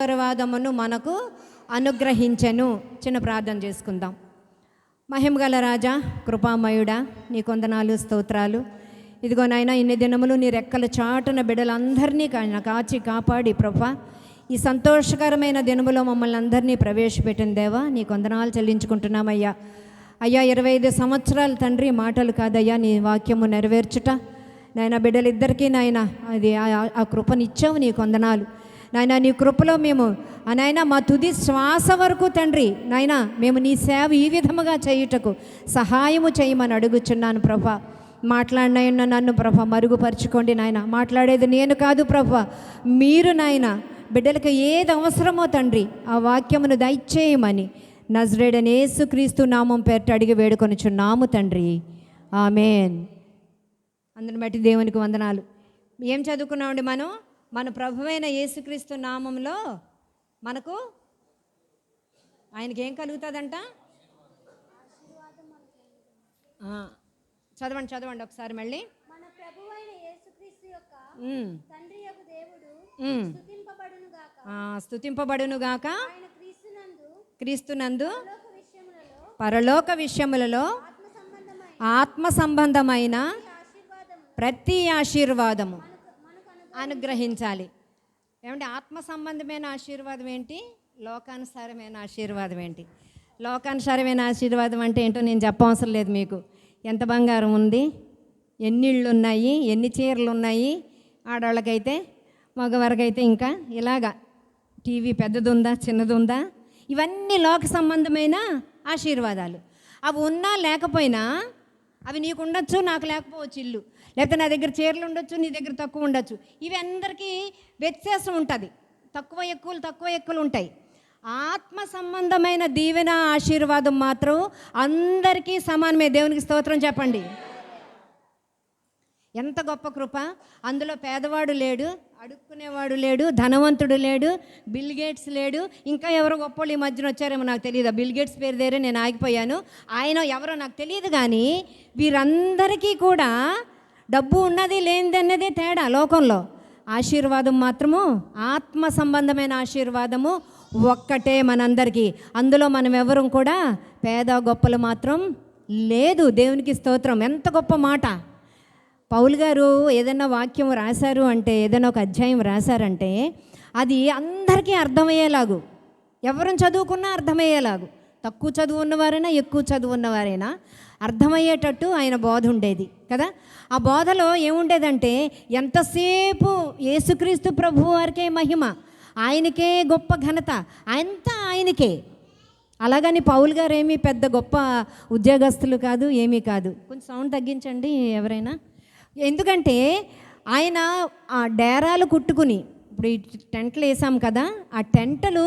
ఆశీర్వాదమును మనకు అనుగ్రహించెను. చిన్న ప్రార్థన చేసుకుందాం. మహిమగల రాజా, కృపామయుడా, నీ కొందనాలు స్తోత్రాలు. ఇదిగో నాయన, ఇన్ని దినములు నీ రెక్కల చాటున బిడ్డలందరినీ కాచి కాపాడి ప్రభా, ఈ సంతోషకరమైన దినములో మమ్మల్ని అందరినీ ప్రవేశపెట్టిన దేవా, నీ కొందనాలు చెల్లించుకుంటున్నామయ్యా. అయ్యా, 25 సంవత్సరాలు తండ్రి మాటలు కాదయ్యా, నీ వాక్యము నెరవేర్చుట నాయన బిడ్డలిద్దరికీ నాయన అది ఆ కృపనిచ్చావు. నీ కొందనాలు నాయన. నీ కృపలో మేము నాయన మా తుది శ్వాస వరకు తండ్రి నాయన మేము నీ సేవ ఈ విధముగా చేయుటకు సహాయము చేయమని అడుగుచున్నాను ప్రభా. మాట్లాడినైనా నన్ను ప్రభా మరుగుపరుచుకోండి నాయన. మాట్లాడేది నేను కాదు ప్రభా, మీరు నాయన. బిడ్డలకు ఏది అవసరమో తండ్రి ఆ వాక్యమును దయచేయమని నజరేయుడైన యేసుక్రీస్తు నామం పేరిట అడిగి వేడుకొనుచున్నాము తండ్రి, ఆమేన్. అందరిని బట్టి దేవునికి వందనాలు. ఏం చదువుకున్నామండి మనం? మన ప్రభువైన యేసుక్రీస్తు నామంలో మనకు ఆయనకి ఏం కలుగుతుందంట? చదవండి ఒకసారి మళ్ళీ. మన ప్రభువైన యేసుక్రీస్తు యొక్క తండ్రి యొక్క దేవుడు స్తుతింపబడును గాక. క్రీస్తునందు పరలోక విషయములలో ఆత్మ సంబంధమైన ప్రతి ఆశీర్వాదము అనుగ్రహించాలి. ఏమంటే ఆత్మ సంబంధమైన ఆశీర్వాదం ఏంటి? లోకానుసారమైన ఆశీర్వాదం ఏంటి? లోకానుసారమైన ఆశీర్వాదం అంటే ఏంటో నేను చెప్పవసరం లేదు మీకు. ఎంత బంగారం ఉంది, ఎన్ని ఇళ్ళు ఉన్నాయి, ఎన్ని చీరలు ఉన్నాయి, ఆడవాళ్ళకైతే మగవారికైతే ఇంకా ఇలాగా టీవీ పెద్దది ఉందా చిన్నది ఉందా, ఇవన్నీ లోక సంబంధమైన ఆశీర్వాదాలు. అవి ఉన్నా లేకపోయినా అవి నీకు ఉండొచ్చు, నాకు లేకపోవచ్చు ఇల్లు, లేకపోతే నా దగ్గర చీరలు ఉండొచ్చు, నీ దగ్గర తక్కువ ఉండొచ్చు. ఇవి అందరికీ వ్యత్యాసం ఉంటుంది, తక్కువ ఎక్కువలు ఉంటాయి. ఆత్మ సంబంధమైన దీవెన ఆశీర్వాదం మాత్రం అందరికీ సమానమే. దేవునికి స్తోత్రం చెప్పండి. ఎంత గొప్ప కృప! అందులో పేదవాడు లేడు, అడుక్కునేవాడు లేడు, ధనవంతుడు లేడు, బిల్ గేట్స్ లేడు, ఇంకా ఎవరో గొప్పవాళ్ళు ఈ మధ్యన వచ్చారేమో నాకు తెలియదు. బిల్ గేట్స్ పేరు దగ్గర నేను ఆగిపోయాను. ఆయన ఎవరో నాకు తెలియదు. కానీ వీరందరికీ కూడా డబ్బు ఉన్నది లేనిది అన్నదే తేడా లోకంలో. ఆశీర్వాదం మాత్రము, ఆత్మ సంబంధమైన ఆశీర్వాదము ఒక్కటే మనందరికీ. అందులో మనం ఎవరు కూడా పేద గొప్పలు మాత్రం లేదు. దేవునికి స్తోత్రం. ఎంత గొప్ప మాట! పౌలు గారు ఏదైనా వాక్యం రాశారు అంటే, ఏదైనా ఒక అధ్యాయం రాశారంటే అది అందరికీ అర్థమయ్యేలాగు, ఎవరిని చదువుకున్నా అర్థమయ్యేలాగు, తక్కువ చదువు ఉన్నవారైనా ఎక్కువ చదువు ఉన్నవారైనా అర్థమయ్యేటట్టు ఆయన బోధ ఉండేది కదా. ఆ బోధలో ఏముండేదంటే, ఎంతసేపు యేసుక్రీస్తు ప్రభు వారికే మహిమ, ఆయనకే గొప్ప ఘనత, అంతా ఆయనకే. అలాగని పౌలు గారు ఏమీ పెద్ద గొప్ప ఉద్యోగస్తులు కాదు, ఏమీ కాదు. కొంచెం సౌండ్ తగ్గించండి ఎవరైనా. ఎందుకంటే ఆయన ఆ డేరాలు కుట్టుకుని, ఇప్పుడు ఈ టెంట్లు వేసాం కదా, ఆ టెంటలు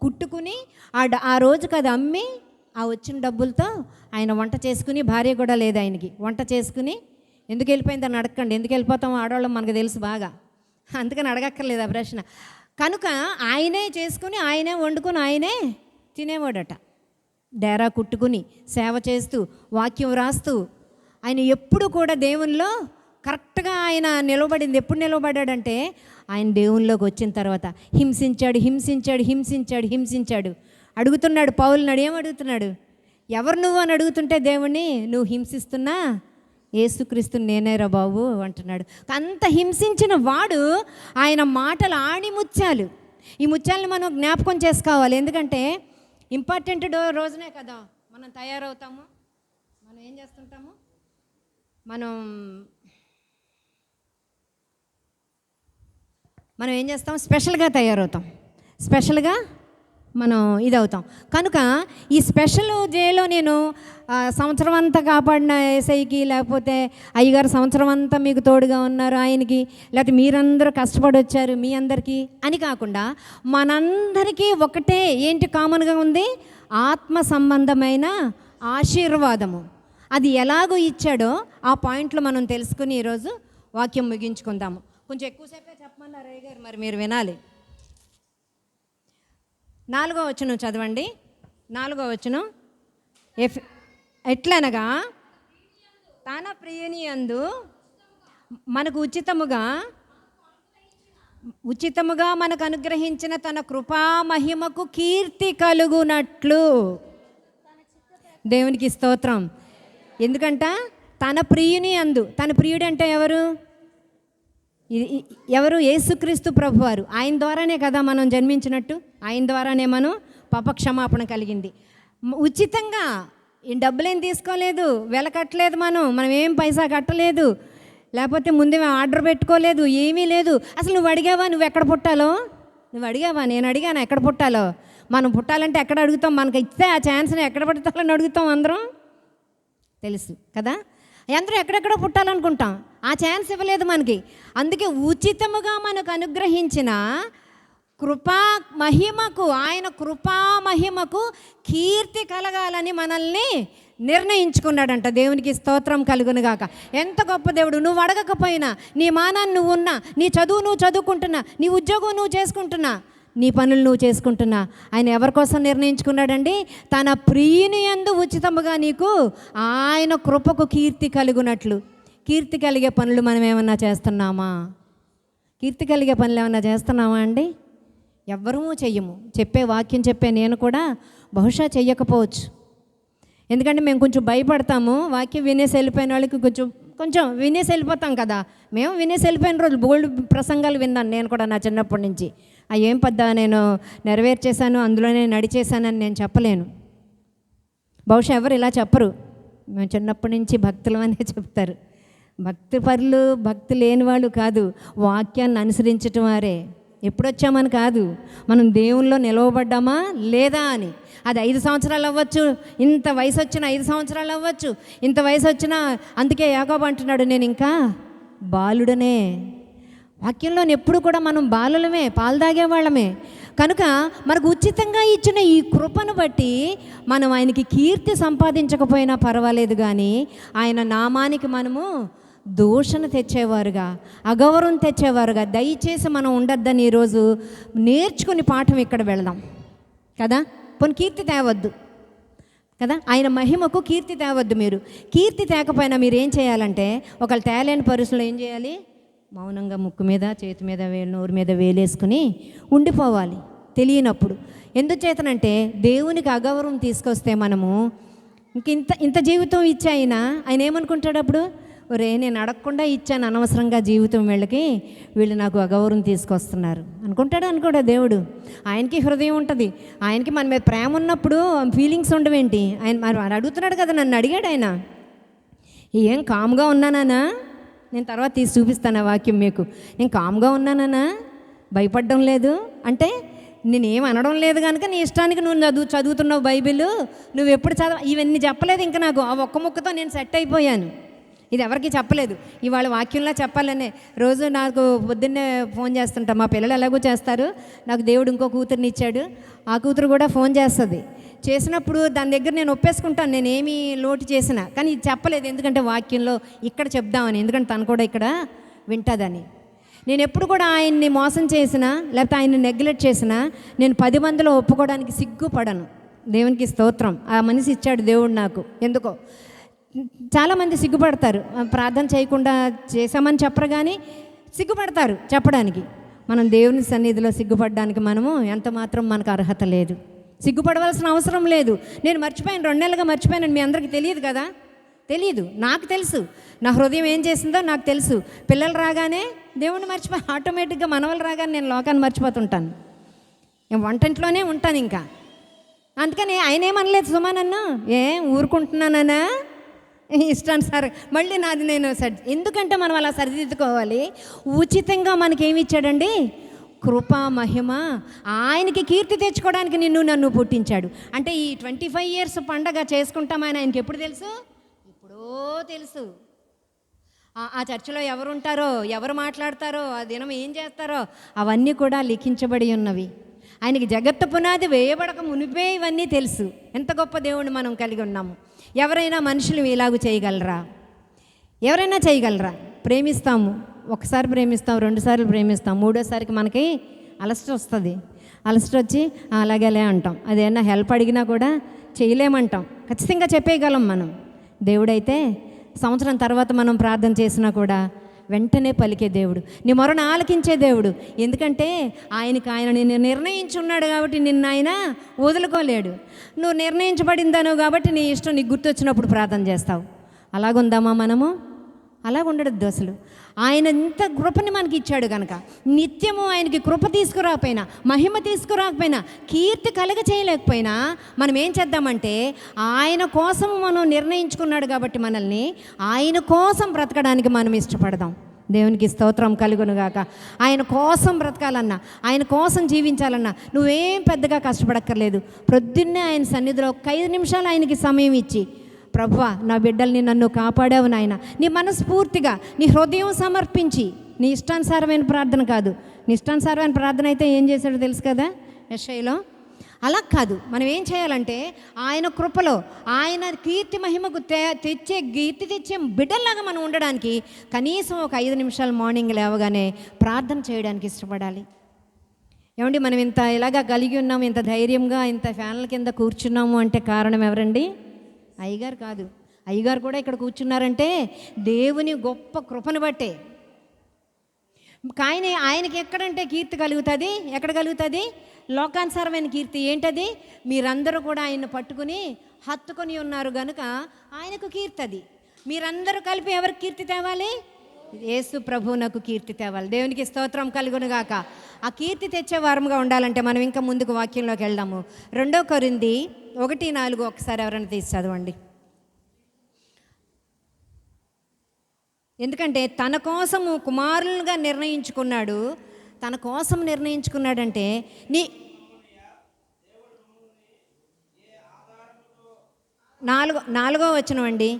కుట్టుకుని ఆ రోజు కదా అమ్మి ఆ వచ్చిన డబ్బులతో ఆయన వంట చేసుకుని, భార్య కూడా లేదు ఆయనకి, వంట చేసుకుని ఎందుకు వెళ్ళిపోయిందని అడగండి. ఎందుకు వెళ్ళిపోతాం ఆడవాళ్ళం మనకు తెలుసు బాగా, అందుకని అడగక్కర్లేదు ఆ ప్రశ్న. కనుక ఆయనే చేసుకుని, ఆయనే వండుకొని, ఆయనే తినేవాడట. డేరా కుట్టుకుని సేవ చేస్తూ వాక్యం రాస్తూ ఆయన ఎప్పుడు కూడా దేవునిలో కరెక్ట్గా ఆయన నిలబడింది. ఎప్పుడు నిలబడ్డాడంటే ఆయన దేవునిలోకి వచ్చిన తర్వాత హింసించాడు. అడుగుతున్నాడు పౌలునాడు, ఏమడుగుతున్నాడు? ఎవరు నువ్వు అని అడుగుతుంటే దేవుణ్ణి, నువ్వు హింసిస్తున్నా యేసుక్రీస్తుని నేనేరా బాబు అంటున్నాడు. అంత హింసించిన వాడు ఆయన మాటలు ఆణిముత్యాలు. ఈ ముత్యాలను మనం జ్ఞాపకం చేసుకోవాలి. ఎందుకంటే ఇంపార్టెంట్ రోజునే కదా మనం తయారవుతాము. మనం ఏం చేస్తుంటాము? మనం ఏం చేస్తాం? స్పెషల్గా తయారవుతాం, స్పెషల్గా మనం ఇదవుతాం. కనుక ఈ స్పెషల్ డేలో నేను సంవత్సరం అంతా కాపాడిన ఏసైకి, లేకపోతే అయ్యగారు సంవత్సరం అంతా మీకు తోడుగా ఉన్నారు ఆయనకి, లేకపోతే మీరందరూ కష్టపడి వచ్చారు మీ అందరికీ అని కాకుండా మనందరికీ ఒకటే ఏంటి కామన్గా ఉంది? ఆత్మ సంబంధమైన ఆశీర్వాదము. అది ఎలాగో ఇచ్చాడో ఆ పాయింట్లు మనం తెలుసుకుని ఈరోజు వాక్యం ముగించుకుందాము. కొంచెం ఎక్కువసేపే చెప్పమన్నారు అయ్యగారు, మరి మీరు వినాలి. 4వ వచనం చదవండి. 4వ వచనం, ఎట్లనగా తన ప్రియుని యందు మనకు ఉచితముగా ఉచితముగా మనకు అనుగ్రహించిన తన కృపా మహిమకు కీర్తి కలుగునట్లు. దేవునికి స్తోత్రం. ఎందుకంట తన ప్రియుని అందు, తన ప్రియుడు అంటే ఎవరు? యేసుక్రీస్తు ప్రభువారు. ఆయన ద్వారానే కదా మనం జన్మించినట్టు, ఆయన ద్వారానే మనం పాపక్షమాపణ కలిగింది. ఉచితంగా డబ్బులేం తీసుకోలేదు, వెల కట్టలేదు, మనం ఏం పైసా కట్టలేదు, లేకపోతే ముందే ఆర్డర్ పెట్టుకోలేదు, ఏమీ లేదు. అసలు నువ్వు అడిగావా నువ్వు ఎక్కడ పుట్టాలో? నువ్వు అడిగావా? నేను అడిగాను ఎక్కడ పుట్టాలో. మనం పుట్టాలంటే ఎక్కడ అడుగుతాం? మనకి ఇస్తే ఆ ఛాన్స్ని ఎక్కడ పుట్టాలని అడుగుతాం అందరం, తెలుసు కదా. అందరూ ఎక్కడెక్కడో పుట్టాలనుకుంటాం, ఆ ఛాన్స్ ఇవ్వలేదు మనకి. అందుకే ఉచితముగా మనకు అనుగ్రహించిన కృపా మహిమకు, ఆయన కృపా మహిమకు కీర్తి కలగాలని మనల్ని నిర్ణయించుకున్నాడంట. దేవునికి స్తోత్రం కలుగునుగాక. ఎంత గొప్ప దేవుడు! నువ్వు అడగకపోయినా, నీ మానాన్ని నువ్వు ఉన్నా, నీ చదువు నువ్వు చదువుకుంటున్నా, నీ ఉద్యోగం నువ్వు చేసుకుంటున్నా, నీ పనులు నువ్వు చేసుకుంటున్నా, ఆయన ఎవరి కోసం నిర్ణయించుకున్నాడండి? తన ప్రియుని యందు ఉచితముగా నీకు ఆయన కృపకు కీర్తి కలుగునట్లు. కీర్తి కలిగే పనులు మనం ఏమన్నా చేస్తున్నామా? కీర్తి కలిగే పనులు ఏమన్నా చేస్తున్నామా అండి? ఎవ్వరూ చెయ్యము. చెప్పే వాక్యం చెప్పే నేను కూడా బహుశా చెయ్యకపోవచ్చు. ఎందుకంటే మేము కొంచెం భయపడతాము. వాక్యం వినేసి వెళ్ళిపోయిన వాళ్ళకి కొంచెం వినేసి వెళ్ళిపోతాం కదా. మేము వినేసి వెళ్ళిపోయిన రోజులు బోల్డ్ ప్రసంగాలు విన్నాను నేను కూడా నా చిన్నప్పటి నుంచి. ఏం పెద్ద నేను నెరవేర్చేశాను, అందులోనే నడిచేశానని నేను చెప్పలేను. బహుశా ఎవరు ఇలా చెప్పరు. మేము చిన్నప్పటి నుంచి భక్తులు అనే చెప్తారు. భక్తి పరులు, భక్తి లేని వాళ్ళు కాదు, వాక్యాన్ని అనుసరించటం వారే. ఎప్పుడొచ్చామని కాదు, మనం దేవుల్లో నిలవబడ్డామా లేదా అని. అది 5 సంవత్సరాలు అవ్వచ్చు, ఇంత వయసు వచ్చిన 5 సంవత్సరాలు అవ్వచ్చు, ఇంత వయసు వచ్చినా. అందుకే యాకోబు అంటున్నాడు, నేను ఇంకా బాలుడనే. వాక్యంలో ఎప్పుడు కూడా మనం బాలులమే, పాలు తాగేవాళ్ళమే. కనుక మనకు ఉచితంగా ఇచ్చిన ఈ కృపను బట్టి మనం ఆయనకి కీర్తి సంపాదించకపోయినా పర్వాలేదు, కానీ ఆయన నామానికి మనము దూషణ తెచ్చేవారుగా, అగౌరవం తెచ్చేవారుగా దయచేసి మనం ఉండొద్దని ఈరోజు నేర్చుకుని పాఠం ఇక్కడ వెళదాం కదా. పోనీ కీర్తి తేవద్దు కదా, ఆయన మహిమకు కీర్తి తేవద్దు. మీరు కీర్తి తేకపోయినా మీరు ఏం చేయాలంటే, ఒకళ్ళు తేలేని పరిస్థితుల్లో ఏం చేయాలి? మౌనంగా ముక్కు మీద, చేతి మీద, నోరు మీద వేలేసుకుని ఉండిపోవాలి తెలియనప్పుడు. ఎందుచేతనంటే దేవునికి అగౌరవం తీసుకొస్తే మనము ఇంత జీవితం ఇచ్చి ఆయన ఏమనుకుంటాడు అప్పుడు? ఒరే, నేను అడగకుండా ఇచ్చాను అనవసరంగా జీవితం వీళ్ళు నాకు అగౌరవం తీసుకొస్తున్నారు అనుకుంటాడా దేవుడు? ఆయనకి హృదయం ఉంటుంది, ఆయనకి మన మీద ప్రేమ ఉన్నప్పుడు ఫీలింగ్స్ ఉండవేంటి? ఆయన మరి అడుగుతున్నాడు కదా, నన్ను అడిగాడు ఆయన. ఏం కామ్గా ఉన్నానా? నేను తర్వాత తీసి చూపిస్తాను ఆ వాక్యం మీకు. నేను కామ్గా ఉన్నానా, భయపడడం లేదు అంటే నేనేం అనడం లేదు కనుక నీ ఇష్టానికి నువ్వు చదువుతున్నావు బైబిల్, నువ్వు ఎప్పుడు ఇవన్నీ చెప్పలేదు ఇంకా నాకు. ఆ ఒక్క ముక్కతో నేను సెట్ అయిపోయాను. ఇది ఎవరికి చెప్పలేదు. ఇవాళ వాక్యంలో చెప్పాలనే రోజు నాకు పొద్దున్నే ఫోన్ చేస్తుంటా. మా పిల్లలు ఎలాగో చేస్తారు, నాకు దేవుడు ఇంకో కూతుర్ని ఇచ్చాడు. ఆ కూతురు కూడా ఫోన్ చేస్తుంది. చేసినప్పుడు దాని దగ్గర నేను ఒప్పేసుకుంటాను, నేనేమి లోటు చేసినా. కానీ ఇది చెప్పలేదు, ఎందుకంటే వాక్యంలో ఇక్కడ చెప్దామని, ఎందుకంటే తను కూడా ఇక్కడ వింటుందని. నేను ఎప్పుడు కూడా ఆయన్ని మోసం చేసినా, లేకపోతే ఆయన్ని నెగ్లెక్ట్ చేసినా నేను 10 మందిలో ఒప్పుకోవడానికి సిగ్గుపడను. దేవునికి స్తోత్రం. ఆ మనిషి ఇచ్చాడు దేవుడు నాకు. ఎందుకో చాలామంది సిగ్గుపడతారు, ప్రార్థన చేయకుండా చేశామని చెప్పరు, కానీ సిగ్గుపడతారు చెప్పడానికి. మనం దేవుని సన్నిధిలో సిగ్గుపడడానికి మనము ఎంత మాత్రం మనకు అర్హత లేదు. సిగ్గుపడవలసిన అవసరం లేదు. నేను మర్చిపోయాను, 2 నెలలుగా మర్చిపోయాను. మీ అందరికీ తెలియదు కదా? తెలియదు, నాకు తెలుసు. నా హృదయం ఏం చేసిందో నాకు తెలుసు. పిల్లలు రాగానే దేవుణ్ణి మర్చిపోయి ఆటోమేటిక్గా మనవలు రాగానే నేను లోకాన్ని మర్చిపోతుంటాను. నేను వంటింట్లోనే ఉంటాను ఇంకా. అందుకని ఆయన ఏమనలేదు సుమా నన్ను, ఊరుకుంటున్నానా ఇష్టాను సార్ మళ్ళీ నాది నేను ఎందుకంటే మనం అలా సరిదిద్దుకోవాలి. ఉచితంగా మనకేమి ఇచ్చాడండి? కృపా మహిమ. ఆయనకి కీర్తి తెచ్చుకోవడానికి నన్ను పుట్టించాడు. అంటే ఈ 25 years పండగ చేసుకుంటామని ఆయనకి ఎప్పుడు తెలుసు? ఎప్పుడో తెలుసు. ఆ చర్చిలో ఎవరు ఉంటారో, ఎవరు మాట్లాడతారో, ఆ దినం ఏం చేస్తారో అవన్నీ కూడా లిఖించబడి ఉన్నవి. ఆయనకి జగత్తు పునాది వేయబడక మునిపే ఇవన్నీ తెలుసు. ఎంత గొప్ప దేవుణ్ణి మనం కలిగి ఉన్నాము. ఎవరైనా మనుషులు ఇలాగూ చేయగలరా? ఎవరైనా చేయగలరా? ప్రేమిస్తాము, ఒకసారి ప్రేమిస్తాం, 2 సార్లు ప్రేమిస్తాం, 3వసారికి మనకి అలసట వస్తుంది. అలసట వచ్చి అలాగే అంటాం. అదేమన్నా హెల్ప్ అడిగినా కూడా చేయలేమంటాం. ఖచ్చితంగా చెప్పేయగలం మనం. దేవుడైతే సంవత్సరం తర్వాత మనం ప్రార్థన చేసినా కూడా వెంటనే పలికే దేవుడు, నీ మొరను ఆలకించే దేవుడు. ఎందుకంటే ఆయన నిన్ను నిర్ణయించున్నాడు కాబట్టి నిన్ను ఆయన వదులుకోలేడు. నువ్వు నిర్ణయించబడిందను కాబట్టి నీ ఇష్టం నీకు గుర్తొచ్చినప్పుడు ప్రార్థన చేస్తావు. అలాగుందామా మనము? అలాగుండదు అసలు. ఆయన ఇంత కృపని మనకి ఇచ్చాడు కనుక నిత్యము ఆయనకి కృప తీసుకురాకపోయినా, మహిమ తీసుకురాకపోయినా, కీర్తి కలగ చేయలేకపోయినా మనం ఏం చేద్దామంటే ఆయన కోసము మనం నిర్ణయించుకున్నాడు కాబట్టి మనల్ని ఆయన కోసం బ్రతకడానికి మనం ఇష్టపడదాం. దేవునికి స్తోత్రం కలుగునుగాక. ఆయన కోసం బ్రతకాలన్నా, ఆయన కోసం జీవించాలన్నా నువ్వేం పెద్దగా కష్టపడక్కర్లేదు. ప్రొద్దున్నే ఆయన సన్నిధిలో ఒక 5 నిమిషాలు ఆయనకి సమయం ఇచ్చి, ప్రభువా నా బిడ్డల్ని నన్ను కాపాడావు నాయన, నీ మనస్ఫూర్తిగా నీ హృదయం సమర్పించి, నీ ఇష్టానుసారమైన ప్రార్థన కాదు. నీ ఇష్టానుసారమైన ప్రార్థన అయితే ఏం చేశాడో తెలుసు కదా యెషయాలో. అలా కాదు. మనం ఏం చేయాలంటే ఆయన కృపలో ఆయన కీర్తి మహిమకు కీర్తి తెచ్చే బిడ్డల్లాగా మనం ఉండడానికి కనీసం ఒక 5 నిమిషాలు మార్నింగ్ లేవగానే ప్రార్థన చేయడానికి ఇష్టపడాలి. ఏమండి, మనం ఇంత ఇలాగా కలిగి ఉన్నాము, ఇంత ధైర్యంగా ఇంత ఫ్యాన్ల కింద కూర్చున్నాము అంటే కారణం ఎవరండి? అయ్యగారు కాదు. అయ్యగారు కూడా ఇక్కడ కూర్చున్నారంటే దేవుని గొప్ప కృపను బట్టే. ఆయనకి ఎక్కడంటే కీర్తి కలుగుతుంది? ఎక్కడ కలుగుతుంది? లోకానుసారమైన కీర్తి. ఏంటది? మీరందరూ కూడా ఆయన్ని పట్టుకుని హత్తుకొని ఉన్నారు కనుక ఆయనకు కీర్తి. అది మీరందరూ కలిపి ఎవరికి కీర్తి తేవాలి? యేసు ప్రభువునకు కీర్తి తేవాలి. దేవునికి స్తోత్రం కలుగునుగాక. ఆ కీర్తి తెచ్చే వారముగా ఉండాలంటే మనం ఇంకా ముందుకు వాక్యంలోకి వెళ్దాము. 2 కొరింథీ 1:4 ఒకసారి ఎవరైనా తీసి చదవండి. ఎందుకంటే తన కోసము కుమారులుగా నిర్ణయించుకున్నాడు. తన కోసం నిర్ణయించుకున్నాడంటే నాలుగో వచనం అండి.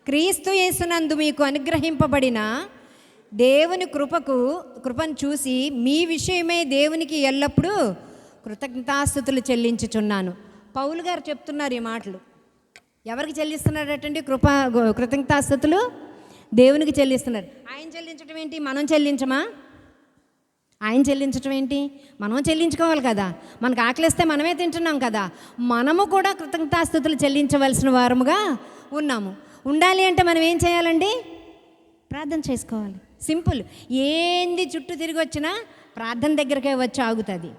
క్రీస్తు యేసునందు మీకు అనుగ్రహింపబడిన దేవుని కృపను చూసి మీ విషయమై దేవునికి ఎల్లప్పుడూ కృతజ్ఞతాస్తుతులు చెల్లించుచున్నాను. పౌలు గారు చెప్తున్నారు ఈ మాటలు. ఎవరికి చెల్లిస్తున్నాడటండి కృతజ్ఞతాస్తుతులు? దేవునికి చెల్లిస్తున్నారు. ఆయన చెల్లించడం ఏంటి? మనం చెల్లించమా? ఆయన చెల్లించడం ఏంటి? మనం చెల్లించుకోవాలి కదా. మనకు ఆకలిస్తే మనమే తింటున్నాం కదా. మనము కూడా కృతజ్ఞతాస్తుతులు చెల్లించవలసిన వారముగా ఉన్నాము. ఉండాలి అంటే మనం ఏం చేయాలండి? ప్రార్థన చేసుకోవాలి. సింపుల్. ఏంది చుట్టూ తిరిగి వచ్చినా ప్రార్థన దగ్గరకే వచ్చి ఆగుతుంది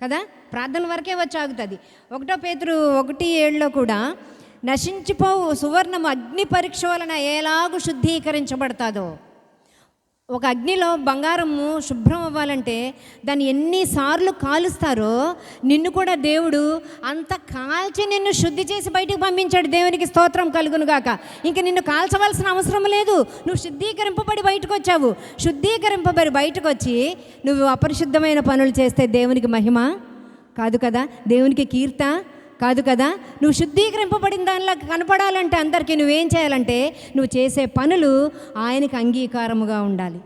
కదా. ప్రార్థన వరకే వచ్చి ఆగుతుంది. 1 పేతురు 1:7 కూడా నశించిపోవు సువర్ణము అగ్ని పరీక్ష వలన ఎలాగూ శుద్ధీకరించబడతాదో. ఒక అగ్నిలో బంగారము శుభ్రం అవ్వాలంటే దాన్ని ఎన్నిసార్లు కాలుస్తారో నిన్ను కూడా దేవుడు అంత కాల్చి నిన్ను శుద్ధి చేసి బయటకు పంపించాడు. దేవునికి స్తోత్రం కలుగునుగాక. ఇంక నిన్ను కాల్చవలసిన అవసరం లేదు. నువ్వు శుద్ధీకరింపబడి బయటకు వచ్చావు. శుద్ధీకరింపబడి బయటకు వచ్చి నువ్వు అపరిశుద్ధమైన పనులు చేస్తే దేవునికి మహిమ కాదు కదా, దేవునికి కీర్త కాదు కదా. నువ్వు శుద్ధీకరింపబడిన దానిలో కనపడాలంటే అందరికీ నువ్వేం చేయాలంటే నువ్వు చేసే పనులు ఆయనకి అంగీకారముగా ఉండాలి.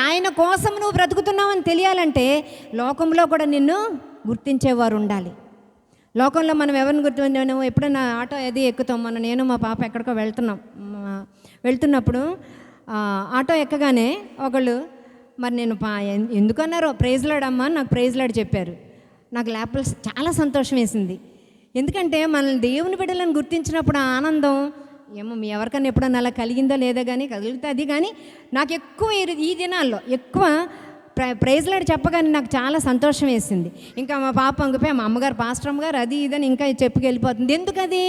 ఆయన కోసం నువ్వు బ్రతుకుతున్నావని తెలియాలంటే లోకంలో కూడా నిన్ను గుర్తించేవారు ఉండాలి. లోకంలో మనం ఎవరిని గుర్తు ఎప్పుడైనా ఆటో అది ఎక్కుతాం. నేను మా పాప ఎక్కడికో వెళ్తున్నప్పుడు ఆటో ఎక్కగానే ఒకళ్ళు మరి నేను ఎందుకన్నారో ప్రైజ్ లాడ్ అమ్మా నాకు ప్రైజ్ లాడ్ చెప్పారు. నాకు లోపల చాలా సంతోషం వేసింది. ఎందుకంటే మనల్ని దేవుని బిడ్డలను గుర్తించినప్పుడు ఆ ఆనందం ఏమో మీ ఎవరికన్నా ఎప్పుడన్నా అలా కలిగిందో లేదో కానీ కలుగుతుంది. కానీ నాకు ఎక్కువ ఈ దినాల్లో ఎక్కువ ప్రైజ్ లాడ్ చెప్పగానే నాకు చాలా సంతోషం వేసింది. ఇంకా మా పాప అంగిపోయి మా అమ్మగారు పాస్టర్ అమ్మగారు అది ఇదని ఇంకా చెప్పుకెళ్ళిపోతుంది. ఎందుకది?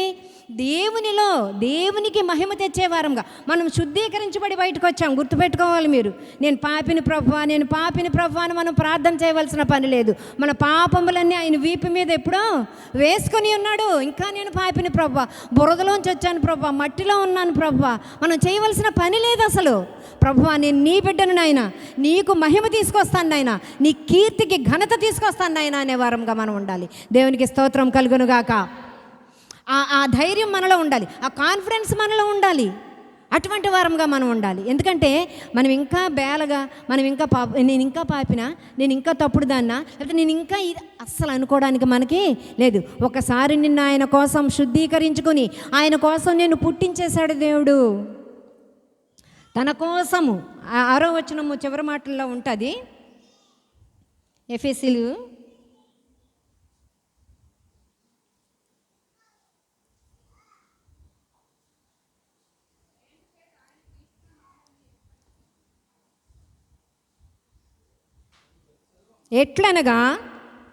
దేవునికి మహిమ తెచ్చే వారంగా మనం శుద్ధీకరించబడి బయటకు వచ్చాం. గుర్తుపెట్టుకోవాలి మీరు. నేను పాపిని ప్రభువా అని మనం ప్రార్థన చేయవలసిన పని లేదు. మన పాపములన్నీ ఆయన వీపు మీద ఎప్పుడో వేసుకొని ఉన్నాడు. ఇంకా నేను పాపిని ప్రభువా, బురదలోంచి వచ్చాను ప్రభువా, మట్టిలో ఉన్నాను ప్రభువా, మనం చేయవలసిన పని లేదు అసలు. ప్రభువా నేను నీ బిడ్డను నాయనా, నీకు మహిమ తీసుకొస్తాను నాయనా, నీ కీర్తికి ఘనత తీసుకొస్తాను నాయనా అనే వారంగా మనం ఉండాలి. దేవునికి స్తోత్రం కలుగునుగాక. ఆ ధైర్యం మనలో ఉండాలి, ఆ కాన్ఫిడెన్స్ మనలో ఉండాలి. అటువంటి వారంగా మనం ఉండాలి. ఎందుకంటే మనం ఇంకా బేలగా నేను ఇంకా పాపినా, నేను ఇంకా తప్పుడు దాన్నా, లేకపోతే నేను ఇంకా అస్సలు అనుకోవడానికి మనకి లేదు. ఒకసారి నిన్ను ఆయన కోసం శుద్ధీకరించుకొని ఆయన కోసం నేను పుట్టించేశాడు దేవుడు. తన కోసము 6వ వచనము చివరి మాటల్లో ఉంటుంది. ఎఫెసీలు 6 ఎట్లనగా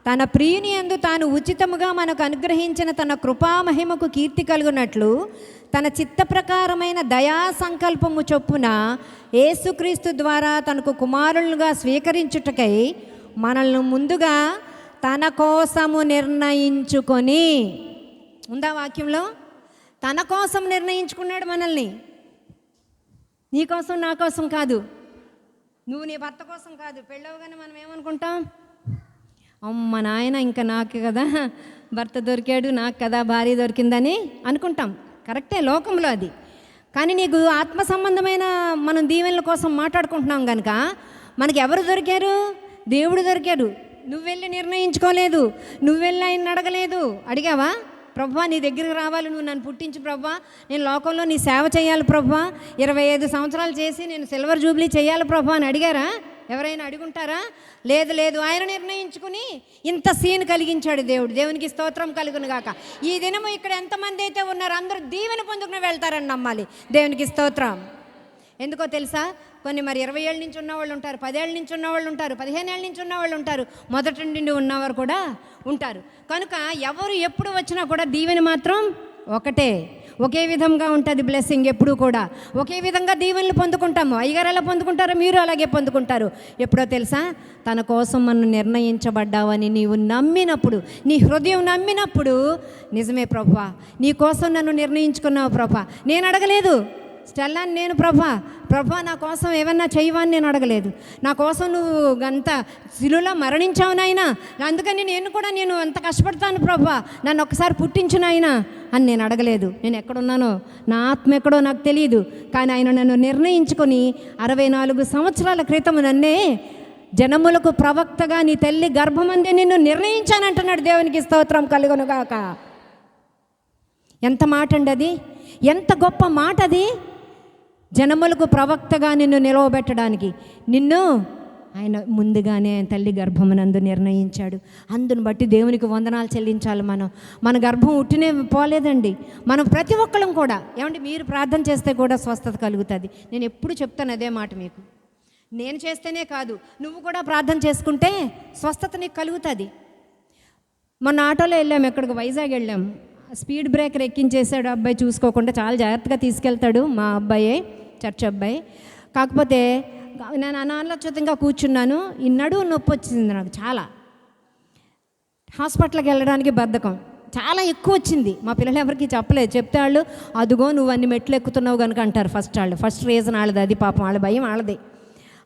తన ప్రియుని యందు తాను ఉచితముగా మనకు అనుగ్రహించిన తన కృపామహిమకు కీర్తి కలుగునట్లు తన చిత్త ప్రకారమైన దయా సంకల్పము చొప్పున యేసుక్రీస్తు ద్వారా తనకు కుమారులుగా స్వీకరించుటకై మనల్ని ముందుగా తన కోసము నిర్ణయించుకొని, ఉందా వాక్యంలో? తన కోసం నిర్ణయించుకున్నాడు మనల్ని. నీ కోసం నా కోసం కాదు, నువ్వు నీ భర్త కోసం కాదు. పెళ్ళవగానే మనం ఏమనుకుంటాం? అమ్మ నాయన ఇంకా నాకు కదా భర్త దొరికాడు, నాకు కదా భార్య దొరికిందని అనుకుంటాం. కరెక్టే లోకంలో అది. కానీ నీకు ఆత్మ సంబంధమైన మనం దీవెనల కోసం మాట్లాడుకుంటున్నాం కనుక మనకి ఎవరు దొరికారు? దేవుడు దొరికాడు. నువ్వు వెళ్ళి నిర్ణయించుకోలేదు, నువ్వు వెళ్ళి ఆయన అడగలేదు. అడిగావా? ప్రభువా నీ దగ్గరికి రావాలి, నువ్వు నన్ను పుట్టించు ప్రభువా, నేను లోకంలో నీ సేవ చేయాలి ప్రభువా, 25 సంవత్సరాలు చేసి నేను సిల్వర్ జూబ్లీ చేయాలి ప్రభువా అని అడిగారా? ఎవరైనా అడుగుంటారా? లేదు లేదు. ఆయన నిర్ణయించుకుని ఇంత సీన్ కలిగించాడు దేవుడు. దేవునికి స్తోత్రం కలుగును గాక. ఈ దినము ఇక్కడ ఎంతమంది అయితే ఉన్నారో అందరూ దీవెన పొందుకుని వెళ్తారని నమ్మాలి. దేవునికి స్తోత్రం. ఎందుకో తెలుసా? కొన్ని మరి 20 ఏళ్ళ నుంచి ఉన్నవాళ్ళు ఉంటారు, 10 ఏళ్ళ నుంచి ఉన్నవాళ్ళు ఉంటారు, 15 ఏళ్ళ నుంచి ఉన్నవాళ్ళు ఉంటారు, మొదటి నుండి ఉన్నవారు కూడా ఉంటారు. కనుక ఎవరు ఎప్పుడు వచ్చినా కూడా దీవెన మాత్రం ఒకటే, ఒకే విధంగా ఉంటుంది. బ్లెస్సింగ్ ఎప్పుడూ కూడా ఒకే విధంగా దీవెనలు పొందుకుంటాము. అయ్యగారు ఎలా పొందుకుంటారో మీరు అలాగే పొందుకుంటారు. ఎప్పుడో తెలుసా? తన కోసం మనం నిర్ణయించబడ్డావని నీవు నమ్మినప్పుడు, నీ హృదయం నమ్మినప్పుడు, నిజమే ప్రభువా నీ కోసం నన్ను నిర్ణయించుకున్నావు ప్రభా, నేను అడగలేదు స్టెల్లాని, నేను ప్రభా నా కోసం ఏమన్నా చేయవా అని నేను అడగలేదు. నా కోసం నువ్వు అంత శిలువలో మరణించావు నాయనా, అందుకని నేను అంత కష్టపడతాను ప్రభా, నన్ను ఒక్కసారి పుట్టించు నాయనా అని నేను అడగలేదు. నేను ఎక్కడున్నానో, నా ఆత్మ ఎక్కడో నాకు తెలియదు. కానీ ఆయన నన్ను నిర్ణయించుకొని 64 సంవత్సరాల క్రితం నన్నే జనములకు ప్రవక్తగా నీ తల్లి గర్భమందే నిన్ను నిర్ణయించానంటున్నాడు. దేవునికి స్తోత్రం కలుగును గాక. ఎంత మాట అండి అది! ఎంత గొప్ప మాట అది! జనములకు ప్రవక్తగా నిన్ను నిలవబెట్టడానికి నిన్ను ఆయన ముందుగానే తల్లి గర్భమునందు నిర్ణయించాడు. అందును బట్టి దేవునికి వందనాలు చెల్లించాలి. మన గర్భం ఉట్టినే పోలేదండి. మనం ప్రతి ఒక్కళ్ళం కూడా ఏమంటే మీరు ప్రార్థన చేస్తే కూడా స్వస్థత కలుగుతుంది. నేను ఎప్పుడు చెప్తాను అదే మాట మీకు. నేను చేస్తేనే కాదు, నువ్వు కూడా ప్రార్థన చేసుకుంటే స్వస్థత నీకు కలుగుతుంది. మొన్న ఆటోలో వెళ్ళాము, ఎక్కడికి వైజాగ్ వెళ్ళాము. స్పీడ్ బ్రేకర్ ఎక్కించేసాడు అబ్బాయి చూసుకోకుండా. చాలా జాగ్రత్తగా తీసుకెళ్తాడు మా అబ్బాయే, చర్చ్ అబ్బాయి. కాకపోతే నేను అనాలోచితంగా కూర్చున్నాను. ఈ నడువు నొప్పి వచ్చింది నాకు చాలా. హాస్పిటల్కి వెళ్ళడానికి బద్ధకం చాలా ఎక్కువ వచ్చింది. మా పిల్లలు ఎవరికి చెప్పలేదు. చెప్తే వాళ్ళు అదుగో నువ్వు అన్ని మెట్లు ఎక్కుతున్నావు కనుక అంటారు. ఫస్ట్ రీజన్ వాళ్ళది అది. పాపం వాళ్ళ భయం వాళ్ళది.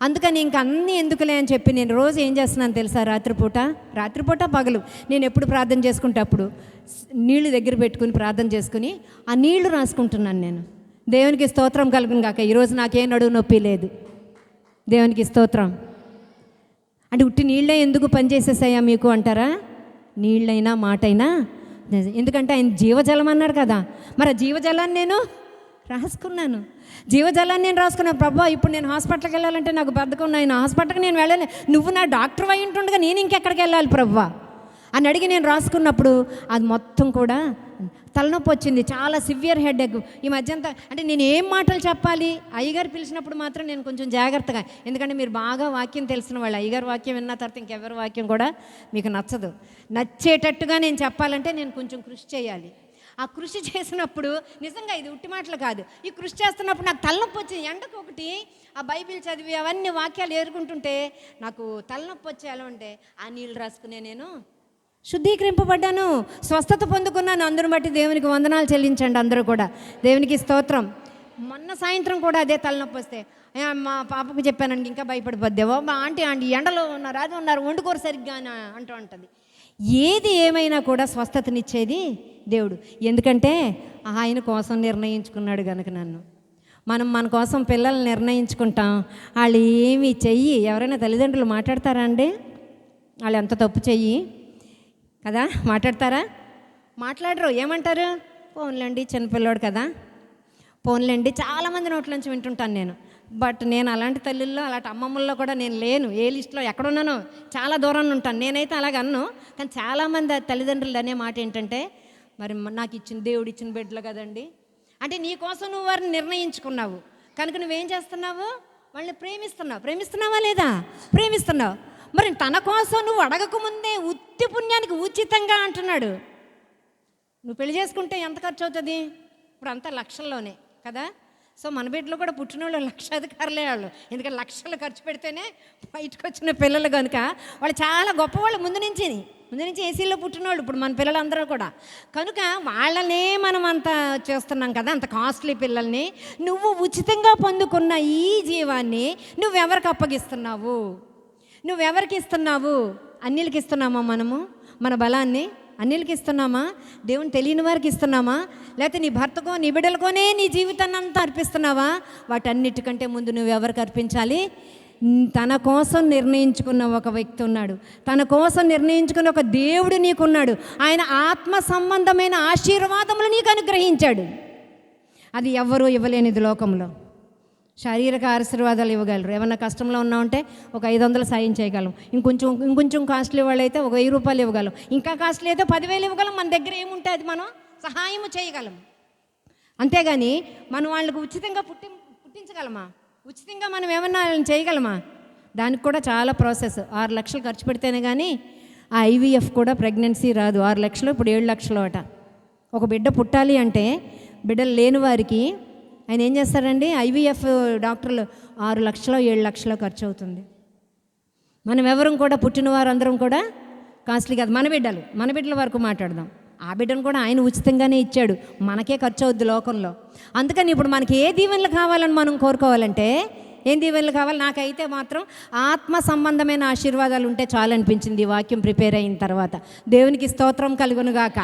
అందుకని ఇంక అన్నీ ఎందుకులే అని చెప్పి నేను రోజు ఏం చేస్తున్నాను తెలుసా? రాత్రిపూట పగలు నేను ఎప్పుడు ప్రార్థన చేసుకుంటే అప్పుడు నీళ్లు దగ్గర పెట్టుకుని ప్రార్థన చేసుకుని ఆ నీళ్లు రాసుకుంటున్నాను నేను. దేవునికి స్తోత్రం కలుగును గాక. ఈరోజు నాకేం నడువు నొప్పి లేదు. దేవునికి స్తోత్రం. అంటే ఉట్టి నీళ్ళే ఎందుకు పనిచేసేసాయా మీకు అంటారా? నీళ్ళైనా మాటైనా, ఎందుకంటే ఆయన జీవజలం అన్నాడు కదా. మరి ఆ జీవజలాన్ని నేను రాసుకున్నాను. ప్రభా ఇప్పుడు నేను హాస్పిటల్కి వెళ్ళాలంటే నాకు బద్ధకం నాయన, హాస్పిటల్కి నేను వెళ్ళాలి, నువ్వు నా డాక్టర్ అయి ఉంటుండగా నేను ఇంకెక్కడికి వెళ్ళాలి ప్రభా అని అడిగి నేను రాసుకున్నప్పుడు అది మొత్తం కూడా తలనొప్పి వచ్చింది. చాలా సివియర్ హెడేక్. ఈ మధ్యంతా అంటే నేను ఏం మాటలు చెప్పాలి? అయ్యగారు పిలిచినప్పుడు మాత్రం నేను కొంచెం జాగ్రత్తగా, ఎందుకంటే మీరు బాగా వాక్యం తెలిసిన వాళ్ళు. అయ్యగారు వాక్యం విన్న తర్వాత ఇంకెవరి వాక్యం కూడా మీకు నచ్చదు. నచ్చేటట్టుగా నేను చెప్పాలంటే నేను కొంచెం కృషి చేయాలి. ఆ కృషి చేసినప్పుడు నిజంగా ఇది ఉట్టి మాటలు కాదు, ఈ కృషి చేస్తున్నప్పుడు నాకు తలనొప్పి వచ్చింది. ఎండకు ఒకటి ఆ బైబిల్ చదివి అవన్నీ వాక్యాలు ఏరుకుంటుంటే నాకు తలనొప్పి వచ్చి ఎలా ఉంటే ఆ నీళ్ళు రాసుకునే నేను శుద్ధీకరింపబడ్డాను, స్వస్థత పొందుకున్నాను. అందరూ బట్టి దేవునికి వందనాలు చెల్లించండి అందరూ కూడా. దేవునికి స్తోత్రం. మొన్న సాయంత్రం కూడా అదే తలనొప్పి వస్తే మా పాపకు చెప్పానండి, ఇంకా భయపడిపోద్దేవో మా ఆంటీ ఎండలో ఉన్నారు, అది ఉన్నారు, వండుకోరు సరిగ్గా అని అంటూ ఉంటుంది. ఏది ఏమైనా కూడా స్వస్థతనిచ్చేది దేవుడు. ఎందుకంటే ఆయన కోసం నిర్ణయించుకున్నాడు కనుక నన్ను. మన కోసం పిల్లల్ని నిర్ణయించుకుంటాం. వాళ్ళు ఏమి చెయ్యి, ఎవరైనా తల్లిదండ్రులు మాట్లాడతారా అండి? వాళ్ళు ఎంత తప్పు చెయ్యి కదా, మాట్లాడతారా? మాట్లాడరు. ఏమంటారు? పోన్లేండి చిన్నపిల్లోడు కదా, పోన్లేండి. చాలామంది నోట్లోంచి వింటుంటాను నేను. బట్ నేను అలాంటి తల్లుల్లో అలాంటి అమ్మమ్మల్లో కూడా నేను లేను. ఏ లిస్టులో ఎక్కడున్నానో చాలా దూరంలో ఉంటాను. నేనైతే అలాగ అన్ను. కానీ చాలామంది తల్లిదండ్రులు అనే మాట ఏంటంటే, మరి నాకు ఇచ్చిన దేవుడు ఇచ్చిన బిడ్డలు కదండి అంటే నీ కోసం నువ్వు వారిని నిర్ణయించుకున్నావు కనుక నువ్వేం చేస్తున్నావు? వాళ్ళని ప్రేమిస్తున్నావా లేదా? ప్రేమిస్తున్నావు. మరి తన కోసం నువ్వు అడగకముందే ఉత్తి పుణ్యానికి ఉచితంగా అంటున్నాడు. నువ్వు పెళ్లి చేసుకుంటే ఎంత ఖర్చు అవుతుంది? ఇప్పుడు అంతా లక్షల్లోనే కదా. సో మన బిడ్డలు కూడా పుట్టినోళ్ళు లక్షాధికారులే వాళ్ళు. ఎందుకంటే లక్షలు ఖర్చు పెడితేనే బయటకు వచ్చిన పిల్లలు కనుక వాళ్ళు చాలా గొప్పవాళ్ళు. ముందు నుంచి ఏసీలో పుట్టినోళ్ళు ఇప్పుడు మన పిల్లలందరూ కూడా. కనుక వాళ్ళనే మనం అంత చేస్తున్నాం కదా, అంత కాస్ట్లీ పిల్లల్ని. నువ్వు ఉచితంగా పొందుకున్న ఈ జీవాన్ని నువ్వెవరికి అప్పగిస్తున్నావు? నువ్వెవరికి ఇస్తున్నావు? అన్నిలకి ఇస్తున్నామా మనము మన బలాన్ని? అన్నిలకి ఇస్తున్నామా? దేవుని తెలియని వారికి ఇస్తున్నామా? లేకపోతే నీ భర్తకో నీ బిడ్డలకోనే నీ జీవితాన్ని అంతా అర్పిస్తున్నావా? వాటన్నిటికంటే ముందు నువ్వు ఎవరికి అర్పించాలి? తన కోసం నిర్ణయించుకున్న ఒక వ్యక్తి ఉన్నాడు, తన కోసం నిర్ణయించుకున్న ఒక దేవుడు నీకున్నాడు. ఆయన ఆత్మ సంబంధమైన ఆశీర్వాదములు నీకు అనుగ్రహించాడు. అది ఎవ్వరూ ఇవ్వలేనిది లోకంలో. శారీరక ఆశీర్వాదాలు ఇవ్వగలరు. ఏమన్నా కష్టంలో ఉన్నామంటే ఒక 500 సాయం చేయగలం. ఇంకొంచెం కాస్ట్లీ వాళ్ళు అయితే ఒక 1000 రూపాయలు ఇవ్వగలం. ఇంకా కాస్ట్లీ అయితే 10,000 ఇవ్వగలం. మన దగ్గర ఏముంటే అది మనం సహాయం చేయగలం. అంతేగాని మనం వాళ్ళకు ఉచితంగా పుట్టించగలమా? ఉచితంగా మనం ఏమన్నా చేయగలమా? దానికి కూడా చాలా ప్రాసెస్. 6 లక్షలు ఖర్చు పెడితేనే కానీ ఆ IVF కూడా ప్రెగ్నెన్సీ రాదు. 6 లక్షలు, ఇప్పుడు 7 లక్షలు అట. ఒక బిడ్డ పుట్టాలి అంటే బిడ్డలు లేని వారికి ఆయన ఏం చేస్తారండి? IVF డాక్టర్లు 6 లక్షలు 7 లక్షలు ఖర్చు అవుతుంది. మనం ఎవరం కూడా పుట్టిన వారందరం కూడా కాస్ట్లీ కాదు. మన బిడ్డల వరకు మాట్లాడదాం. ఆ బిడ్డను కూడా ఆయన ఉచితంగానే ఇచ్చాడు. మనకే ఖర్చు అవుద్ది లోకంలో. అందుకని ఇప్పుడు మనకి ఏ దీవెనలు కావాలని మనం కోరుకోవాలంటే, ఏం దీవెనలు కావాలి? నాకైతే మాత్రం ఆత్మ సంబంధమైన ఆశీర్వాదాలు ఉంటే చాలు అనిపించింది ఈ వాక్యం ప్రిపేర్ అయిన తర్వాత. దేవునికి స్తోత్రం కలుగునుగాక.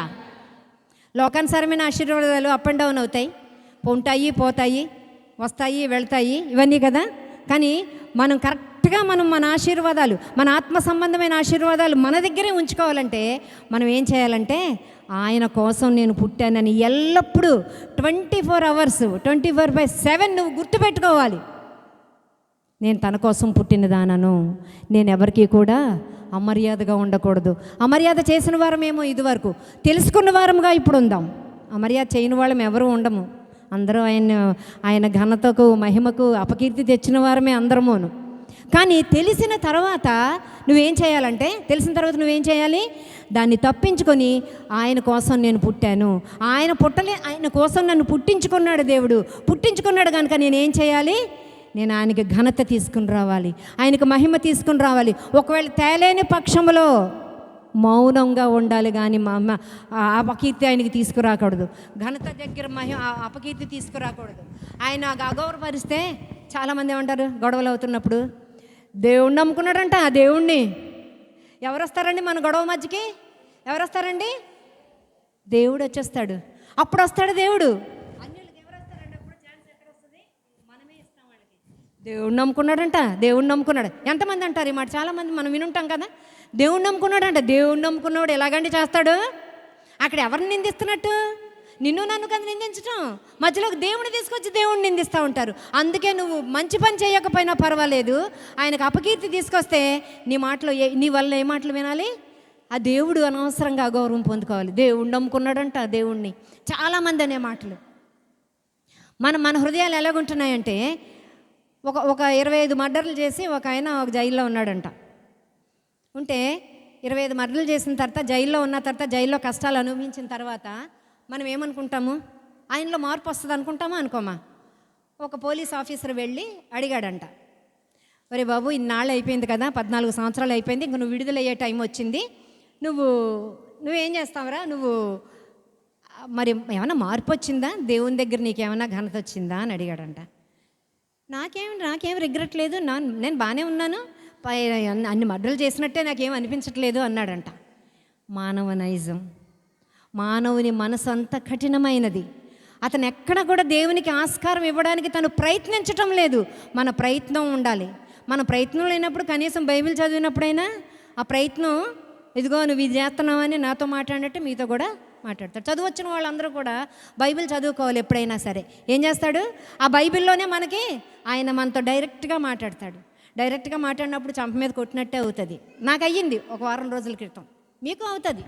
లోకానుసారమైన ఆశీర్వాదాలు అప్ అండ్ డౌన్ అవుతాయి, ఉంటాయి, పోతాయి, వస్తాయి, వెళ్తాయి, ఇవన్నీ కదా. కానీ మనం కరెక్ట్గా మన ఆశీర్వాదాలు, మన ఆత్మ సంబంధమైన ఆశీర్వాదాలు మన దగ్గరే ఉంచుకోవాలంటే మనం ఏం చేయాలంటే, ఆయన కోసం నేను పుట్టానని ఎల్లప్పుడూ 24 అవర్స్ 24/7 నువ్వు గుర్తుపెట్టుకోవాలి. నేను తన కోసం పుట్టినదానను. నేను ఎవరికి కూడా అమర్యాదగా ఉండకూడదు. అమర్యాద చేసిన వారమేమో ఇదివరకు, తెలుసుకున్న వారముగా ఇప్పుడు ఉందాం. అమర్యాద చేయని వాళ్ళం ఎవరు ఉండము. అందరూ ఆయన ఘనతకు మహిమకు అపకీర్తి తెచ్చిన వారమే అందరమును. కానీ తెలిసిన తర్వాత నువ్వేం చేయాలి? దాన్ని తప్పించుకొని ఆయన కోసం నేను పుట్టాను, ఆయన కోసం నన్ను పుట్టించుకున్నాడు దేవుడు. పుట్టించుకున్నాడు కనుక నేనేం చేయాలి? నేను ఆయనకి ఘనత తీసుకుని రావాలి, ఆయనకు మహిమ తీసుకుని రావాలి. ఒకవేళ తేలేని పక్షంలో మౌనంగా ఉండాలి, కానీ అపకీర్తి ఆయనకి తీసుకురాకూడదు. ఘనత దగ్గర అపకీర్తి తీసుకురాకూడదు. ఆయన అగౌరవపరిస్తే చాలామంది ఏమంటారు గొడవలు అవుతున్నప్పుడు? దేవుణ్ణి నమ్ముకున్నాడంట. ఆ దేవుణ్ణి ఎవరు వస్తారండి మన గొడవ మధ్యకి? ఎవరు వస్తారండి? దేవుడు వచ్చేస్తాడు. అప్పుడు వస్తాడు దేవుడు. అన్యులకు ఎవరు వస్తారండి? అప్పుడు ఛాన్స్ ఎక్కడ వస్తుంది? మనమే ఇస్తాం వాళ్ళకి. దేవుణ్ణి నమ్ముకున్నాడు. ఎంతమంది అంటారు ఈ మాట? చాలామంది మనం వినుంటాం కదా. దేవుణ్ణి నమ్ముకున్నాడంట. దేవుణ్ణి నమ్ముకున్నాడు ఎలాగంటే చేస్తాడు? అక్కడ ఎవరిని నిందిస్తున్నట్టు? నిన్ను నన్ను కదా నిందించటం. మధ్యలోకి దేవుడిని తీసుకొచ్చి దేవుడిని నిందిస్తూ ఉంటారు. అందుకే నువ్వు మంచి పని చేయకపోయినా పర్వాలేదు, ఆయనకు అపకీర్తి తీసుకొస్తే నీ వల్ల ఏ మాటలు వినాలి? ఆ దేవుడు అనవసరంగా అగౌరవం పొందుకోవాలి. దేవుణ్ణి నమ్ముకున్నాడంట దేవుణ్ణి. చాలామంది అనే మాటలు మన హృదయాలు ఎలాగుంటున్నాయంటే, ఒక 25 మర్డర్లు చేసి ఒక జైల్లో ఉన్నాడంట. ఉంటే 25 మర్డర్లు చేసిన తర్వాత జైల్లో ఉన్న తర్వాత, జైల్లో కష్టాలు అనుభవించిన తర్వాత మనం ఏమనుకుంటాము? ఆయనలో మార్పు వస్తుంది అనుకుంటామా అనుకోమా? ఒక పోలీస్ ఆఫీసర్ వెళ్ళి అడిగాడంట, ఒరే బాబు ఇన్నాళ్ళు అయిపోయింది కదా, 14 సంవత్సరాలు అయిపోయింది, ఇంక నువ్వు విడుదలయ్యే టైం వచ్చింది, నువ్వేం చేస్తావురా? మరి ఏమైనా మార్పు వచ్చిందా? దేవుని దగ్గర నీకేమైనా ఘనత వచ్చిందా అని అడిగాడంట. నాకేం రిగ్రెట్ లేదు, నేను బాగానే ఉన్నాను, అన్ని మర్డర్లు చేసినట్టే నాకేం అనిపించట్లేదు అన్నాడంట. మానవ నైజం, మానవుని మనసు అంత కఠినమైనది. అతను ఎక్కడ కూడా దేవునికి ఆస్కారం ఇవ్వడానికి తను ప్రయత్నించటం లేదు. మన ప్రయత్నం ఉండాలి. మన ప్రయత్నం లేనప్పుడు కనీసం బైబిల్ చదివినప్పుడైనా ఆ ప్రయత్నం, ఇదిగో నువ్వు ఇది చేస్తున్నావని నాతో మాట్లాడినట్టు మీతో కూడా మాట్లాడతాడు. చదువచ్చిన వాళ్ళందరూ కూడా బైబిల్ చదువుకోవాలి. ఎప్పుడైనా సరే ఏం చేస్తాడు? ఆ బైబిల్లోనే ఆయన మనతో డైరెక్ట్గా మాట్లాడతాడు. డైరెక్ట్గా మాట్లాడినప్పుడు చంప మీద కొట్టినట్టే అవుతుంది. నాకు అయ్యింది ఒక వారం రోజుల క్రితం, మీకు అవుతుంది.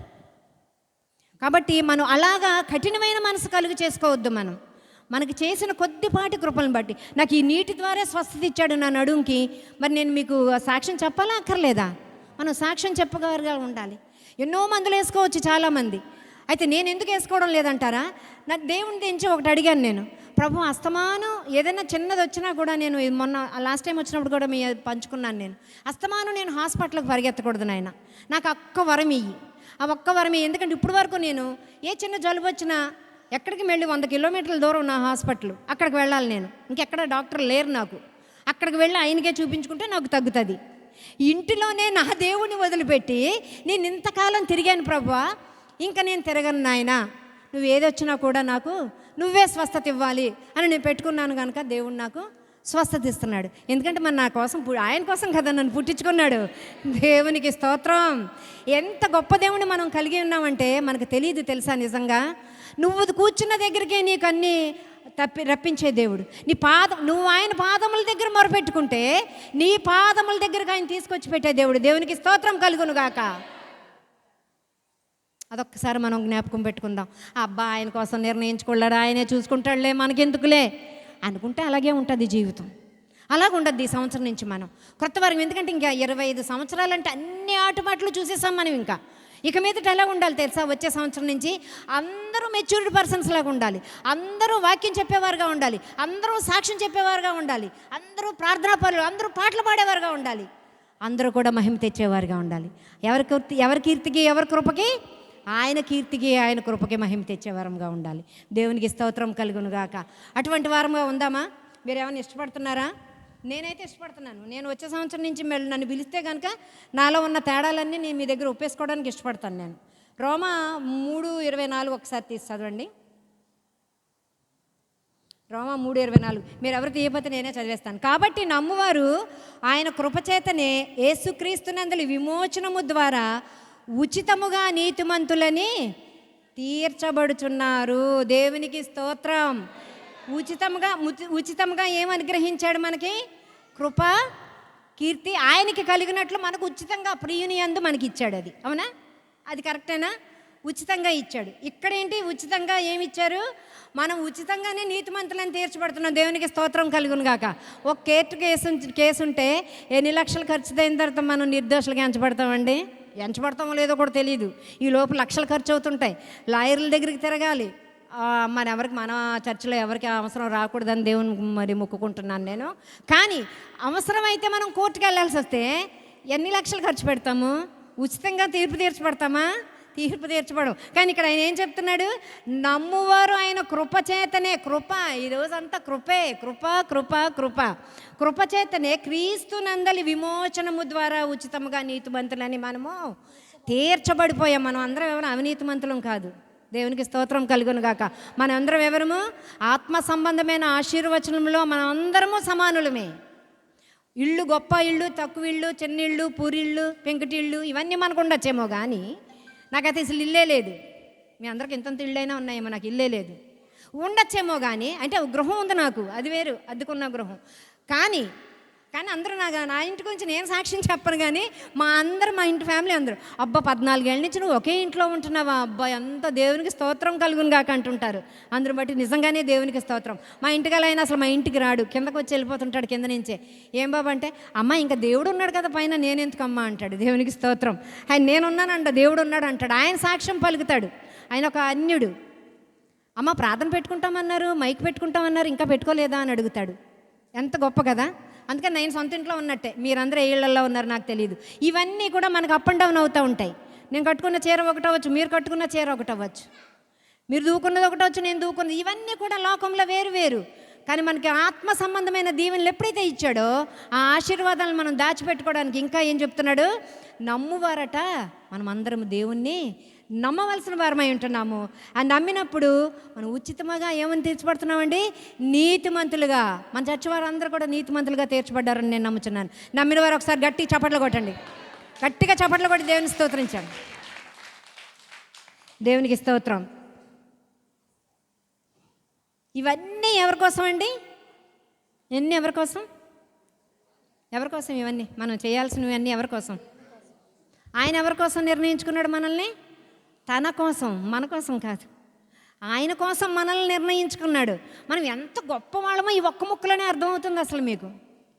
కాబట్టి మనం అలాగా కఠినమైన మనసు కలుగు చేసుకోవద్దు. మనకి చేసిన కొద్దిపాటి కృపలను బట్టి, నాకు ఈ నీటి ద్వారా స్వస్థత ఇచ్చాడు నా నడుంకి, మరి నేను మీకు సాక్ష్యం చెప్పాలా అక్కర్లేదా? మనం సాక్ష్యం చెప్పగలగా ఉండాలి. ఎన్నో మందులు వేసుకోవచ్చు చాలామంది. అయితే నేను ఎందుకు వేసుకోవడం లేదంటారా? నా దేవుని తెంచి ఒకటి అడిగాను నేను, ప్రభు అస్తమానం ఏదైనా చిన్నది వచ్చినా కూడా, నేను మొన్న లాస్ట్ టైం వచ్చినప్పుడు కూడా మీ పంచుకున్నాను, నేను అస్తమానం నేను హాస్పిటల్కి పరిగెత్తకూడదు నాయన, నాకు ఒక్క వరం ఇయ్యి, ఆ ఒక్క వరం ఇయ్యి. ఎందుకంటే ఇప్పుడు వరకు నేను ఏ చిన్న జలుబు వచ్చినా ఎక్కడికి వెళ్ళి 100 కిలోమీటర్ల దూరం నా హాస్పిటల్, అక్కడికి వెళ్ళాలి నేను, ఇంకెక్కడ డాక్టర్ లేరు నాకు, అక్కడికి వెళ్ళి ఆయనకే చూపించుకుంటే నాకు తగ్గుతుంది. ఇంటిలోనే నా దేవుని వదిలిపెట్టి నేను ఇంతకాలం తిరిగాను ప్రభువా, ఇంకా నేను తిరగను నాయనా, నువ్వు ఏదొచ్చినా కూడా నాకు నువ్వే స్వస్థత ఇవ్వాలి అని నేను పెట్టుకున్నాను కనుక దేవుడు నాకు స్వస్థత ఇస్తున్నాడు. ఎందుకంటే మరి నా కోసం, ఆయన కోసం కదా నన్ను పుట్టించుకున్నాడు. దేవునికి స్తోత్రం. ఎంత గొప్ప దేవుని మనం కలిగి ఉన్నామంటే మనకు తెలియదు తెలుసా? నిజంగా నువ్వు కూర్చున్న దగ్గరికే నీకు అన్నీ రప్పించే దేవుడు. నువ్వు ఆయన పాదముల దగ్గర మొరపెట్టుకుంటే నీ పాదముల దగ్గరకు ఆయన తీసుకొచ్చి పెట్టే దేవుడు. దేవునికి స్తోత్రం కలుగును గాక. అదొక్కసారి మనం జ్ఞాపకం పెట్టుకుందాం. అబ్బా ఆయన కోసం నిర్ణయించుకోలేడు, ఆయనే చూసుకుంటాడులే, మనకెందుకులే అనుకుంటే అలాగే ఉంటుంది జీవితం. అలాగ ఉండద్దు ఈ సంవత్సరం నుంచి మనం కొత్త వారం. ఎందుకంటే ఇంకా 25 సంవత్సరాలు అంటే అన్ని ఆటపాటలు చూసేసాం మనం. ఇంకా ఇక మీదట ఎలా ఉండాలి తెలుసా? వచ్చే సంవత్సరం నుంచి అందరూ మెచ్యూరిటీ పర్సన్స్ లాగా ఉండాలి, అందరూ వాక్యం చెప్పేవారుగా ఉండాలి, అందరూ సాక్ష్యం చెప్పేవారుగా ఉండాలి, అందరూ ప్రార్థనా పరులు, అందరూ పాటలు పాడేవారుగా ఉండాలి, అందరూ కూడా మహిమ తెచ్చేవారుగా ఉండాలి. ఎవరి కీర్తికి, ఎవరి కృపకి? ఆయన కీర్తికి, ఆయన కృపకి మహిమ తెచ్చేవారంగా ఉండాలి. దేవునికి స్తోత్రం కలుగును గాక. అటువంటి వారంగా ఉందామా? మీరు ఏమైనా ఇష్టపడుతున్నారా? నేనైతే ఇష్టపడుతున్నాను. నేను వచ్చే సంవత్సరం నుంచి నన్ను పిలిస్తే కనుక నాలో ఉన్న తేడాలన్నీ నేను మీ దగ్గర ఒప్పేసుకోవడానికి ఇష్టపడతాను. నేను రోమా 3:24 ఒకసారి తీసి చదవండి. రోమా 3:24 మీరు ఎవరు తీయకపోతే నేనే చదివేస్తాను. కాబట్టి నమ్మువారు ఆయన కృపచేతనే యేసుక్రీస్తునందలి విమోచనము ద్వారా ఉచితముగా నీతిమంతులని తీర్చబడుచున్నారు. దేవునికి స్తోత్రం. ఉచితంగా ఏం అనుగ్రహించాడు మనకి? కృప, కీర్తి ఆయనకి కలిగినట్లు మనకు ఉచితంగా ప్రియుని యందు మనకి ఇచ్చాడు. అది అవునా? అది కరెక్టేనా? ఉచితంగా ఇచ్చాడు. ఇక్కడేంటి ఉచితంగా ఏమి ఇచ్చారు? మనం ఉచితంగానే నీతిమంతులని తీర్చబడుతున్నాం. దేవునికి స్తోత్రం కలుగును గాక. ఒక కేసు ఉంటే ఎన్ని లక్షలు ఖర్చు అయిన తర్వాత మనం నిర్దోషులుగా ఎంచబడతామండి? ఎంచబడతామో లేదో కూడా తెలియదు. ఈ లోపు లక్షలు ఖర్చు అవుతుంటాయి, లాయర్ల దగ్గరికి తిరగాలి. మన చర్చిలో ఎవరికి అవసరం రాకూడదని దేవుని మరి మొక్కుకుంటున్నాను నేను. కానీ అవసరమైతే మనం కోర్టుకు వెళ్ళాల్సి వస్తే ఎన్ని లక్షలు ఖర్చు పెడతాము? ఉచితంగా తీర్పు తీర్చబడతామా? తీర్పు తీర్చబడం. కానీ ఇక్కడ ఆయన ఏం చెప్తున్నాడు? నమ్మువారు ఆయన కృపచేతనే, కృప ఈరోజంతా కృపే, కృప కృప కృప కృపచేతనే క్రీస్తునందలి విమోచనము ద్వారా ఉచితంగా నీతిమంతులని మనము తీర్చబడిపోయాం. మనం అందరం ఎవరు అవినీతిమంతులం కాదు. దేవునికి స్తోత్రం కలుగును గాక. మనం అందరం ఎవరము? ఆత్మ సంబంధమైన ఆశీర్వచనంలో మనం అందరము సమానులమే. ఇళ్ళు గొప్ప ఇళ్ళు, తక్కువ ఇళ్ళు, చిన్న ఇళ్ళు, పూరిళ్ళు, పెంకుటిళ్ళు ఇవన్నీ మనకు ఉండొచ్చేమో, కానీ నాకైతే అసలు ఇల్లే లేదు. మీ అందరికి ఇంతంత ఇళ్ళైనా ఉన్నాయేమో, నాకు ఇల్లే లేదు. ఉండొచ్చేమో కానీ, అంటే గృహం ఉంది నాకు, అది వేరు, అద్దెకున్న గృహం. కానీ అందరూ నా ఇంటి గురించి నేను సాక్ష్యం చెప్పను, కానీ మా ఇంటి ఫ్యామిలీ అందరూ, అబ్బా 14 ఏళ్ళ నుంచి నువ్వు ఒకే ఇంట్లో ఉంటున్నావా, అబ్బా ఎంత దేవునికి స్తోత్రం కలుగును గాక అంటుంటారు. అందరూ బట్టి నిజంగానే దేవునికి స్తోత్రం. మా ఇంటికి అలా అయినా అసలు మా ఇంటికి రాడు, కిందకు వచ్చి వెళ్ళిపోతుంటాడు కింద నుంచే. ఏం బాబా అంటే, అమ్మ ఇంకా దేవుడు ఉన్నాడు కదా పైన, నేనెందుకమ్మా అంటాడు. దేవునికి స్తోత్రం. ఆయన నేనున్నానంట, దేవుడు ఉన్నాడు అంటాడు. ఆయన సాక్ష్యం పలుకుతాడు. ఆయన ఒక అన్యుడు. అమ్మ ప్రార్థన పెట్టుకుంటామన్నారు, మైక్ పెట్టుకుంటామన్నారు, ఇంకా పెట్టుకోలేదా అని అడుగుతాడు. ఎంత గొప్ప కదా. అందుకని నేను సొంత ఇంట్లో ఉన్నట్టే, మీరందరూ ఏ ఇళ్లలో ఉన్నారు నాకు తెలియదు. ఇవన్నీ కూడా మనకు అప్ అండ్ డౌన్ అవుతూ ఉంటాయి. నేను కట్టుకున్న చీర ఒకటవచ్చు, మీరు కట్టుకున్న చీర ఒకటవచ్చు, మీరు దూకున్నది ఒకటవచ్చు, నేను దూకున్నది, ఇవన్నీ కూడా లోకంలో వేరు వేరు. కానీ మనకి ఆత్మ సంబంధమైన దీవెనలు ఎప్పుడైతే ఇచ్చాడో ఆ ఆశీర్వాదాలను మనం దాచిపెట్టుకోవడానికి ఇంకా ఏం చెప్తున్నాడు? నమ్మువారట మనం అందరం దేవుణ్ణి నమ్మవలసిన వారమై ఉంటున్నాము. ఆ నమ్మినప్పుడు మనం ఉచితంగా ఏమని తీర్చబడుతున్నామండి? నీతిమంతులుగా. మన చర్చి వారు అందరూ కూడా నీతిమంతులుగా తీర్చబడ్డారని నేను నమ్ముతున్నాను. నమ్మిన వారు ఒకసారి గట్టి చప్పట్లు కొట్టండి. గట్టిగా చప్పట్లు కొట్టి దేవుని స్తోత్రించాను. దేవునికి స్తోత్రం. ఇవన్నీ ఎవరి కోసం అండి? ఇవన్నీ ఎవరి కోసం? ఇవన్నీ మనం చేయాల్సినవన్నీ ఎవరి కోసం? ఆయన ఎవరి కోసం నిర్ణయించుకున్నాడు మనల్ని? తన కోసం, మన కోసం కాదు. ఆయన కోసం మనల్ని నిర్ణయించుకున్నాడు. మనం ఎంత గొప్ప వాళ్ళమో ఈ ఒక్క ముక్కలోనే అర్థమవుతుంది అసలు మీకు.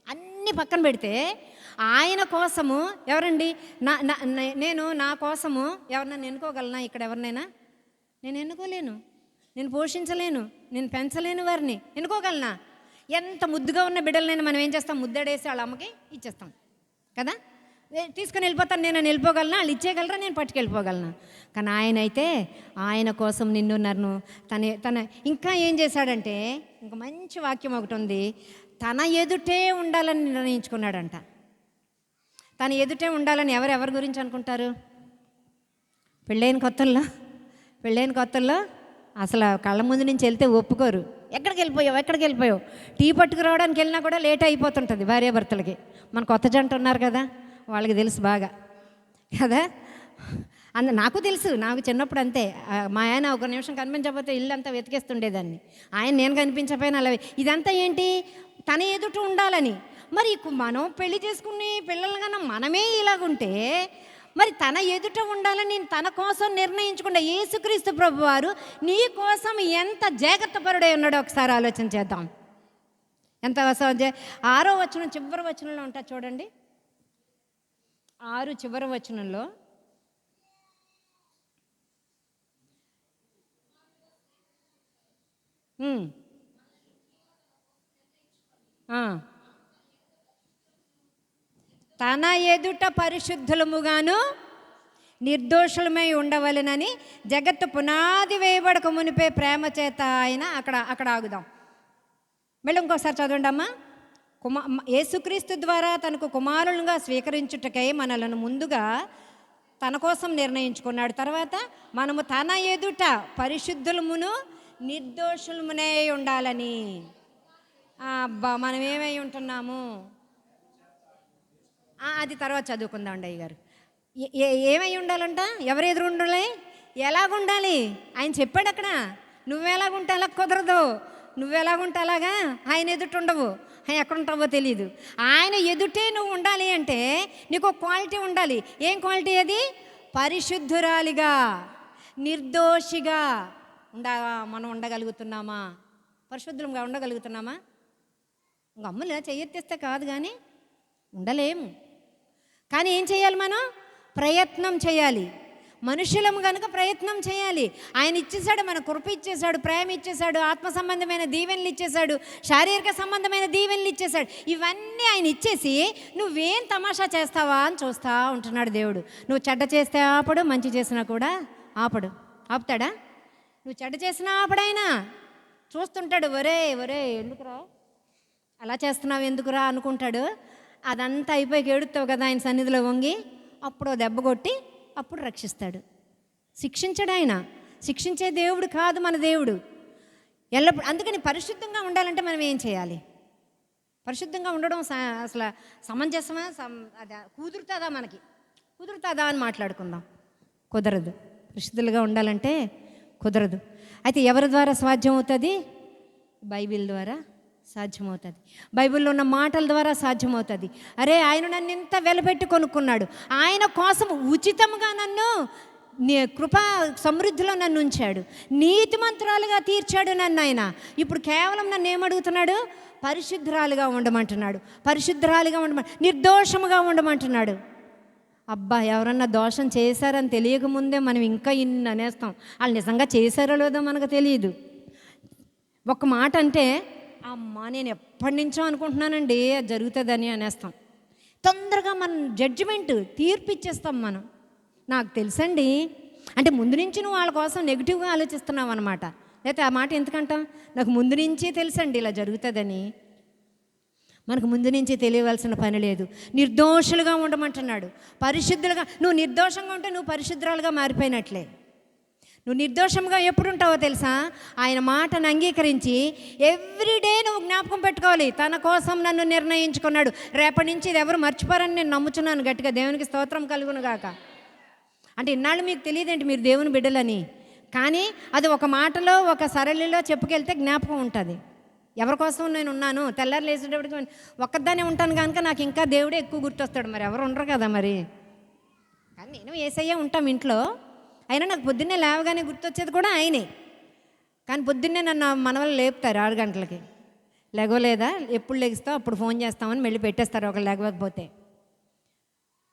అన్నీ పక్కన పెడితే ఆయన కోసము ఎవరండి? నేను నా కోసము ఎవరినైనా ఎన్నుకోగలనా? ఇక్కడ ఎవరినైనా నేను ఎన్నుకోలేను, నేను పోషించలేను, నేను పెంచలేను, వారిని ఎన్నుకోగలనా? ఎంత ముద్దుగా ఉన్న బిడ్డలనైనా మనం ఏం చేస్తాం? ముద్దడేసి వాళ్ళ అమ్మకి ఇచ్చేస్తాం కదా. తీసుకుని వెళ్ళిపోతాను, నేను వెళ్ళిపోగలనా? వాళ్ళు ఇచ్చేయగలరా? నేను పట్టుకెళ్ళిపోగలనా? కానీ ఆయన అయితే ఆయన కోసం నిన్ను నన్ను తన ఇంకా ఏం చేశాడంటే, ఇంకా మంచి వాక్యం ఒకటి ఉంది, తన ఎదుటే ఉండాలని నిర్ణయించుకున్నాడంట. తన ఎదుటే ఉండాలని ఎవరెవరి గురించి అనుకుంటారు? పెళ్ళైన కొత్తల్లో అసలు కళ్ళ ముందు నుంచి వెళ్తే ఒప్పుకోరు. ఎక్కడికి వెళ్ళిపోయావు టీ పట్టుకు రావడానికి వెళ్ళినా కూడా లేట్ అయిపోతుంటుంది భార్యాభర్తలకి. మన కొత్త జంట ఉన్నారు కదా, వాళ్ళకి తెలుసు బాగా కదా. నాకు తెలుసు, నాకు చిన్నప్పుడు అంతే. మా ఆయన ఒక నిమిషం కనిపించకపోతే ఇల్లు అంతా వెతికేస్తుండేదాన్ని. నేను కనిపించకపోయినా అలా. ఇదంతా ఏంటి? తన ఎదుట ఉండాలని. మరి మనం పెళ్లి చేసుకుని పిల్లలు కన్నా మనమే ఇలాగుంటే మరి తన ఎదుట ఉండాలని తన కోసం నిర్ణయించుకున్న యేసుక్రీస్తు ప్రభువారు నీ కోసం ఎంత జాగ్రత్త పరుడై ఉన్నాడో ఒకసారి ఆలోచన చేద్దాం. ఎంత 6వ వచనం చివరి వచనంలో ఉంటా చూడండి. 6 చివరి వచనంలో తన ఎదుట పరిశుద్ధులముగాను నిర్దోషులమై ఉండవలెనని జగత్తు పునాది వేయబడక మునిపే ప్రేమ చేత ఆయన అక్కడ ఆగుదాం. మళ్ళీ ఇంకోసారి చదవండి అమ్మా. యేసుక్రీస్తు ద్వారా తనకు కుమారులుగా స్వీకరించుటకై మనలను ముందుగా తన కోసం నిర్ణయించుకున్నాడు. తర్వాత మనము తన ఎదుట పరిశుద్ధులమును నిర్దోషులమునే ఉండాలని. అబ్బా, మనం ఏమై ఉంటున్నాము అది తర్వాత చదువుకుందాం అండి అయ్యగారు. ఏమై ఉండాలంట? ఎవరు ఎదురు ఉండాలి? ఎలాగుండాలి? ఆయన చెప్పాడు అక్కడ. నువ్వెలాగుంటే అలా కుదరదు, నువ్వెలాగుంటే అలాగా ఆయన ఎదుట ఉండవు. ఆయన ఎక్కడ ఉంటావో తెలియదు. ఆయన ఎదుటే నువ్వు ఉండాలి అంటే నీకు ఒక క్వాలిటీ ఉండాలి. ఏం క్వాలిటీ అది? పరిశుద్ధురాలిగా నిర్దోషిగా మనం ఉండగలుగుతున్నామా? పరిశుద్ధులుగా ఉండగలుగుతున్నామా? ఇంక అమ్ములే చెయ్యెత్తిస్తే కాదు, కానీ ఉండలేము. కానీ ఏం చేయాలి? మనం ప్రయత్నం చేయాలి. మనుషులం కనుక ప్రయత్నం చేయాలి. ఆయన ఇచ్చేశాడు, మన కృప ఇచ్చేశాడు, ప్రేమ ఇచ్చేశాడు, ఆత్మ సంబంధమైన దీవెనలు ఇచ్చేశాడు, శారీరక సంబంధమైన దీవెనలు ఇచ్చేశాడు. ఇవన్నీ ఆయన ఇచ్చేసి నువ్వేం తమాషా చేస్తావా అని చూస్తూ ఉంటున్నాడు దేవుడు. నువ్వు చెడ్డ చేస్తే ఆపడు, మంచి చేసినా కూడా ఆపుతాడా? నువ్వు చెడ్డ చేసినా ఆపడైనా చూస్తుంటాడు. ఒరే ఎందుకురా అలా చేస్తున్నావు, ఎందుకురా అనుకుంటాడు. అదంతా అయిపోయి ఏడుతావు కదా ఆయన సన్నిధిలో వంగి, అప్పుడు దెబ్బ కొట్టి అప్పుడు రక్షిస్తాడు. శిక్షించడు ఆయన. శిక్షించే దేవుడు కాదు మన దేవుడు ఎల్లప్పుడు. అందుకని పరిశుద్ధంగా ఉండాలంటే మనం ఏం చేయాలి? పరిశుద్ధంగా ఉండడం అసలు సమంజసమా? అది కుదురుతుందా? మనకి కుదురుతుందా అని మాట్లాడుకుందాం. కుదరదు. పరిశుద్ధులుగా ఉండాలంటే కుదరదు. అయితే ఎవరి ద్వారా సాధ్యం అవుతుంది? బైబిల్ ద్వారా సాధ్యమవుతుంది. బైబిల్లో ఉన్న మాటల ద్వారా సాధ్యమవుతుంది. అరే, ఆయన నన్ను ఇంత వెలపెట్టి కొనుక్కున్నాడు, ఆయన కోసం ఉచితంగా నన్ను కృపా సమృద్ధిలో నన్ను ఉంచాడు, నీతిమంతురాలుగా తీర్చాడు నన్ను ఆయన. ఇప్పుడు కేవలం నన్ను ఏమడుగుతున్నాడు? పరిశుద్ధురాలుగా ఉండమంటున్నాడు. నిర్దోషముగా ఉండమంటున్నాడు. అబ్బా, ఎవరన్నా దోషం చేశారని తెలియకముందే మనం ఇంకా ఇన్ని అనేస్తాం. వాళ్ళు నిజంగా చేశారో లేదో మనకు తెలియదు. ఒక మాట అంటే అమ్మా నేను ఎప్పటి నుంచో అనుకుంటున్నానండి అది జరుగుతుందని అనేస్తాం. తొందరగా మనం జడ్జిమెంట్ తీర్పు ఇచ్చేస్తాం మనం. నాకు తెలుసండి అంటే ముందు నుంచి నువ్వు వాళ్ళ కోసం నెగిటివ్గా ఆలోచిస్తున్నావు అనమాట. లేకపోతే ఆ మాట ఎందుకంటాం? నాకు ముందు నుంచే తెలుసండి ఇలా జరుగుతుందని. మనకు ముందు నుంచి తెలియవలసిన పని లేదు. నిర్దోషులుగా ఉండమంటున్నాడు. పరిశుద్ధులుగా. నువ్వు నిర్దోషంగా ఉంటే నువ్వు పరిశుద్ధురాలుగా మారిపోయినట్లే. నువ్వు నిర్దోషంగా ఎప్పుడు ఉంటావో తెలుసా? ఆయన మాటను అంగీకరించి ఎవ్రీడే నువ్వు జ్ఞాపకం పెట్టుకోవాలి. తన కోసం నన్ను నిర్ణయించుకున్నాడు. రేపటి నుంచి ఇది ఎవరు మర్చిపోరని నేను నమ్ముచున్నాను గట్టిగా. దేవునికి స్తోత్రం కలుగును గాక. అంటే ఇన్నాళ్ళు మీకు తెలియదేంటి మీరు దేవుని బిడ్డలని? కానీ అది ఒక మాటలో ఒక సరళిలో చెప్పుకెళ్తే జ్ఞాపకం ఉంటుంది. ఎవరి కోసం నేను ఉన్నాను. తెల్లారు లేచేటప్పటికి ఒక్కదానే ఉంటాను కనుక నాకు ఇంకా దేవుడే ఎక్కువ గుర్తొస్తాడు. మరి ఎవరు ఉండరు కదా మరి. కానీ నేను యేసయ్య ఉంటాం ఇంట్లో. అయినా నాకు పొద్దున్నే లేవగానే గుర్తొచ్చేది కూడా ఆయనే. కానీ పొద్దున్నే నన్ను మనవలు లేపుతారు 6 గంటలకి. లేగోలేదా? ఎప్పుడు లెగిస్తావు అప్పుడు ఫోన్ చేస్తామని మళ్ళీ పెట్టేస్తారు ఒకళ్ళు లేకపోతే.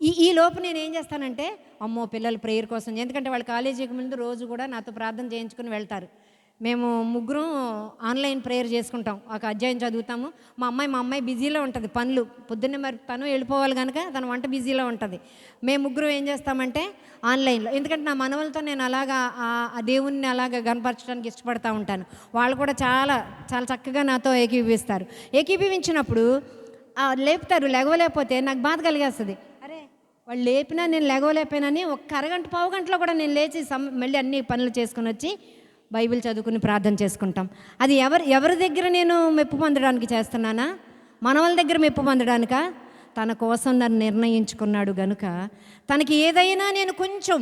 ఈ లోపు నేను ఏం చేస్తానంటే, అమ్మో పిల్లలు ప్రేయర్ కోసం, ఎందుకంటే వాళ్ళు కాలేజీకి ముందు రోజు కూడా నాతో ప్రార్థన చేయించుకుని వెళ్తారు. మేము ముగ్గురం ఆన్లైన్ ప్రేయర్ చేసుకుంటాం, ఒక అధ్యాయం చదువుతాము. మా అమ్మాయి బిజీలో ఉంటుంది, పనులు పొద్దున్నే, మరి తను వెళ్ళిపోవాలి కనుక తను వంట బిజీలో ఉంటుంది. మేము ముగ్గురం ఏం చేస్తామంటే ఆన్లైన్లో, ఎందుకంటే నా మనవలతో నేను అలాగా ఆ దేవుణ్ణి అలాగా కనపరచడానికి ఇష్టపడతా ఉంటాను. వాళ్ళు కూడా చాలా చాలా చక్కగా నాతో ఏకీభవిస్తారు. ఏకీభవించినప్పుడు లేపుతారు, లేకపోతే నాకు బాధ కలిగేస్తుంది. వాళ్ళు లేపినా నేను లేగలేకపోయినని ఒక అరగంట పావు గంటలో కూడా నేను లేచి మళ్ళీ అన్ని పనులు చేసుకుని వచ్చి బైబిల్ చదువుకుని ప్రార్థన చేసుకుంటాం. అది ఎవరి దగ్గర నేను మెప్పు పొందడానికి చేస్తున్నానా? మనవల దగ్గర మెప్పు పొందడానిక? తన కోసం నన్ను నిర్ణయించుకున్నాడు గనుక తనకి ఏదైనా నేను కొంచెం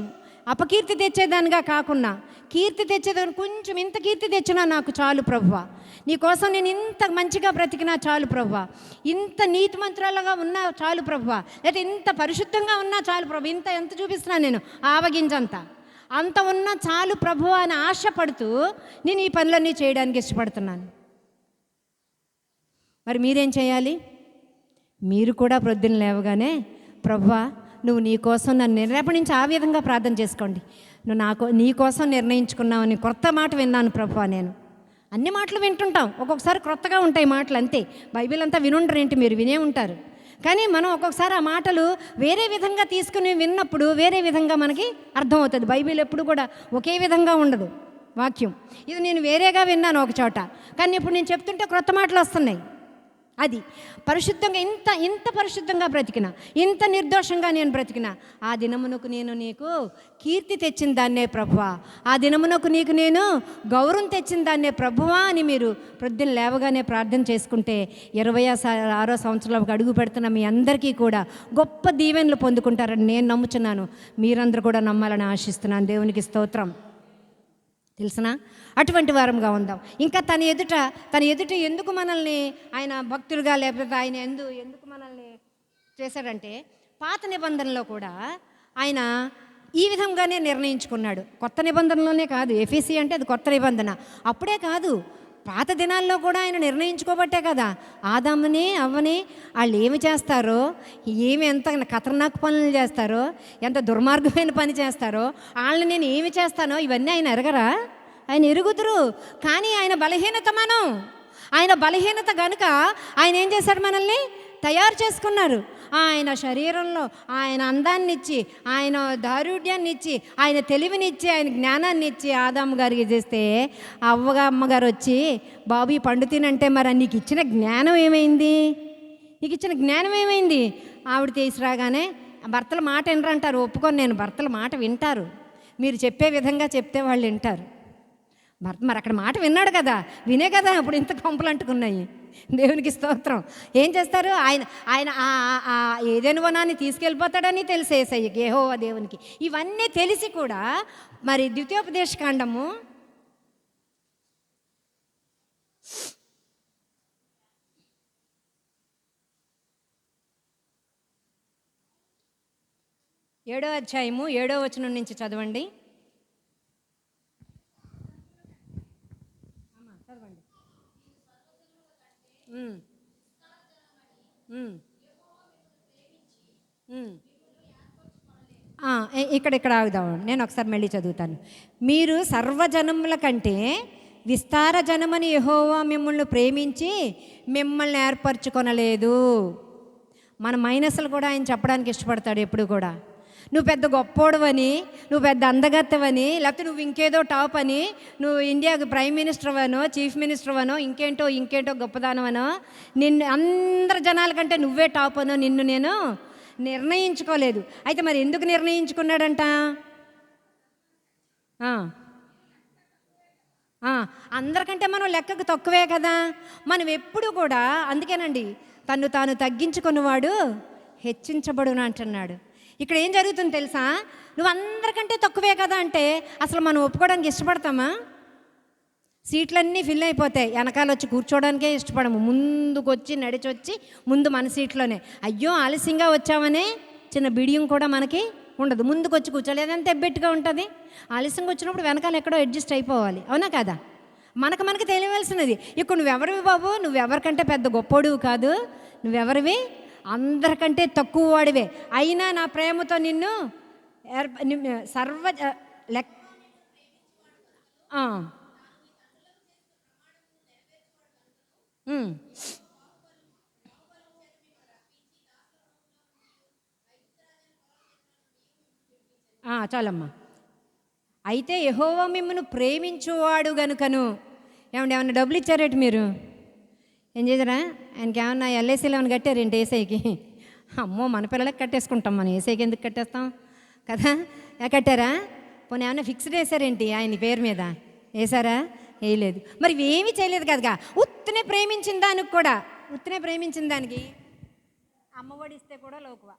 అపకీర్తి తెచ్చేదానిగా కాకుండా కీర్తి తెచ్చేదాన్ని, కొంచెం ఇంత కీర్తి తెచ్చినా నాకు చాలు ప్రభువా, నీ కోసం నేను ఇంత మంచిగా బ్రతికినా చాలు ప్రభువా, ఇంత నీతిమంతురాలుగా ఉన్నా చాలు ప్రభువా, లేదా ఇంత పరిశుద్ధంగా ఉన్నా చాలు ప్రభు, ఎంత చూపిస్తున్నాను నేను, ఆవగింజంత అంత ఉన్నా చాలు ప్రభువా అని ఆశపడుతూ నేను ఈ పనులన్నీ చేయడానికి ఇష్టపడుతున్నాను. మరి మీరేం చేయాలి? మీరు కూడా ప్రొద్దున లేవగానే, ప్రభువా నువ్వు నీ కోసం నన్ను రేపటి నుంచి ఆ విధంగా ప్రార్థన చేసుకోండి. నువ్వు నీ కోసం నిర్ణయించుకున్నావని కొత్త మాట విన్నాను ప్రభువా. నేను అన్ని మాటలు వింటుంటాం, ఒక్కొక్కసారి క్రొత్తగా ఉంటాయి మాటలు, అంతే. బైబిల్ అంతా వినుండరేంటి? మీరు వినే ఉంటారు. కానీ మనం ఒక్కొక్కసారి ఆ మాటలు వేరే విధంగా తీసుకుని విన్నప్పుడు వేరే విధంగా మనకి అర్థమవుతుంది. బైబిల్ ఎప్పుడు కూడా ఒకే విధంగా ఉండదు వాక్యం. ఇది నేను వేరేగా విన్నాను ఒక చోట, కానీ ఇప్పుడు నేను చెప్తుంటే క్రొత్త మాటలు వస్తున్నాయి. అది పరిశుద్ధంగా, ఇంత పరిశుద్ధంగా బ్రతికిన, ఇంత నిర్దోషంగా నేను బ్రతికిన, ఆ దినమునకు నేను నీకు కీర్తి తెచ్చిన దాన్నే ప్రభువా, ఆ దినమునకు నీకు నేను గౌరవం తెచ్చిన దాన్నే ప్రభువా అని మీరు ప్రొద్దున లేవగానే ప్రార్థన చేసుకుంటే 26వ సంవత్సరంలోకి అడుగు పెడుతున్న మీ అందరికీ కూడా గొప్ప దీవెనలు పొందుకుంటారని నేను నమ్ముచున్నాను. మీరందరూ కూడా నమ్మాలని ఆశిస్తున్నాను. దేవునికి స్తోత్రం. తెలుసునా? అటువంటి వారంగా ఉందాం. ఇంకా తన ఎదుట ఎందుకు మనల్ని ఆయన భక్తులుగా, లేకపోతే ఆయన ఎందుకు మనల్ని చేశాడంటే, పాత నిబంధనలో కూడా ఆయన ఈ విధంగానే నిర్ణయించుకున్నాడు. కొత్త నిబంధనలోనే కాదు, ఎఫెసీ అంటే అది కొత్త నిబంధన. అప్పుడే కాదు, పాత దినాల్లో కూడా ఆయన నిర్ణయించుకోబట్టే కదా ఆదాముని అవ్వని వాళ్ళు ఏమి చేస్తారో, ఎంత ఖతర్నాక్ పనులు చేస్తారో, ఎంత దుర్మార్గమైన పని చేస్తారో, వాళ్ళని నేను ఏమి చేస్తానో ఇవన్నీ ఆయన ఎరగరా? ఆయన ఎరుగుతురు. కానీ ఆయన బలహీనత కనుక ఆయన ఏం చేశాడు? మనల్ని తయారు చేసుకున్నారు. ఆయన శరీరంలో ఆయన అందాన్ని ఇచ్చి, ఆయన దారుఢ్యాన్ని ఇచ్చి, ఆయన తెలివినిచ్చి, ఆయన జ్ఞానాన్ని ఇచ్చి ఆదాము గారికి చేస్తే, అమ్మగారు వచ్చి, బాబు ఈ పండు తినంటే మరి నీకు ఇచ్చిన జ్ఞానం ఏమైంది? ఆవిడ తీసుకురాగానే భర్తల మాట వినరంటారు. ఒప్పుకొని నేను, భర్తల మాట వింటారు. మీరు చెప్పే విధంగా చెప్తే వాళ్ళు వింటారు. మరి అక్కడ మాట విన్నాడు కదా, వినే కదా అప్పుడు ఇంత కొంపలు అంటుకున్నాయి. దేవునికి స్తోత్రం. ఏం చేస్తారు? ఆయన ఏదైనా వనాన్ని తీసుకెళ్ళిపోతాడని తెలిసి యేసయ్యకి, యెహోవా దేవునికి ఇవన్నీ తెలిసి కూడా మరి ద్వితీయోపదేశ కాండము 7వ అధ్యాయము 7వ వచనం నుంచి చదవండి. ఇక్కడ ఆగుదాం. నేను ఒకసారి మళ్ళీ చదువుతాను. మీరు సర్వజనముల కంటే విస్తార జనమని యెహోవా మిమ్మల్ని ప్రేమించి మిమ్మల్ని ఏర్పరచుకొనలేదు. మన మైనస్లు కూడా ఆయన చెప్పడానికి ఇష్టపడతాడు ఎప్పుడు కూడా. నువ్వు పెద్ద గొప్పోడువని, నువ్వు పెద్ద అందగత్తవని, లేకపోతే నువ్వు ఇంకేదో టాప్ అని, నువ్వు ఇండియాకు ప్రైమ్ మినిస్టర్ అనో, చీఫ్ మినిస్టర్ అనో, ఇంకేంటో గొప్పదానమనో, నిన్ను అందరి జనాల కంటే నువ్వే టాప్ అనో నిన్ను నేను నిర్ణయించుకోలేదు. అయితే మరి ఎందుకు నిర్ణయించుకున్నాడంట? అందరికంటే మనం లెక్కకు తక్కువే కదా. మనం ఎప్పుడు కూడా, అందుకేనండి తను తాను తగ్గించుకున్నవాడు హెచ్చించబడును అంటున్నాడు. ఇక్కడ ఏం జరుగుతుంది తెలుసా? నువ్వు అందరికంటే తక్కువే కదా అంటే అసలు మనం ఒప్పుకోవడానికి ఇష్టపడతామా? సీట్లన్నీ ఫిల్ అయిపోతాయి, వెనకాల వచ్చి కూర్చోవడానికే ఇష్టపడము. ముందుకు వచ్చి నడిచొచ్చి ముందు మన సీట్లోనే, అయ్యో ఆలస్యంగా వచ్చామనే చిన్న బిడియం కూడా మనకి ఉండదు. ముందుకు వచ్చి కూర్చోలేదంటే ఎబ్బెట్టుగా ఉంటుంది. ఆలస్యంగా వచ్చినప్పుడు వెనకాల ఎక్కడో అడ్జస్ట్ అయిపోవాలి, అవునా కదా? మనకు తెలియవలసినది. ఇక్కడ నువ్వెవరివి బాబు? నువ్వెవరికంటే పెద్ద గొప్పోడువు కాదు. నువ్వెవరివి? అందరికంటే తక్కువ వాడివే, అయినా నా ప్రేమతో నిన్ను సర్వ లెక్ ఆ, ఉమ్, చాలమ్మా. అయితే యెహోవా మిమ్మును ప్రేమించువాడు గనుకను. ఏమన్నా డబ్బులు ఇచ్చారేంటి మీరు? ఏం చేశారా? ఆయనకి ఏమన్నా ఎల్ఐసీలో ఏమైనా కట్టారేంటి ఏసైకి? అమ్మో, మన పిల్లలకి కట్టేసుకుంటాం, మనం ఏసైకి ఎందుకు కట్టేస్తాం కదా? కట్టారా? పోనీ ఏమన్నా ఫిక్స్డ్ వేసారేంటి ఆయన పేరు మీద? వేసారా? వేయలేదు. మరి ఏమీ చేయలేదు కదగా. ఉత్తనే ప్రేమించిన దానికి కూడా, ఉత్తనే ప్రేమించిన దానికి అమ్మఒడి ఇస్తే కూడా లోకువ.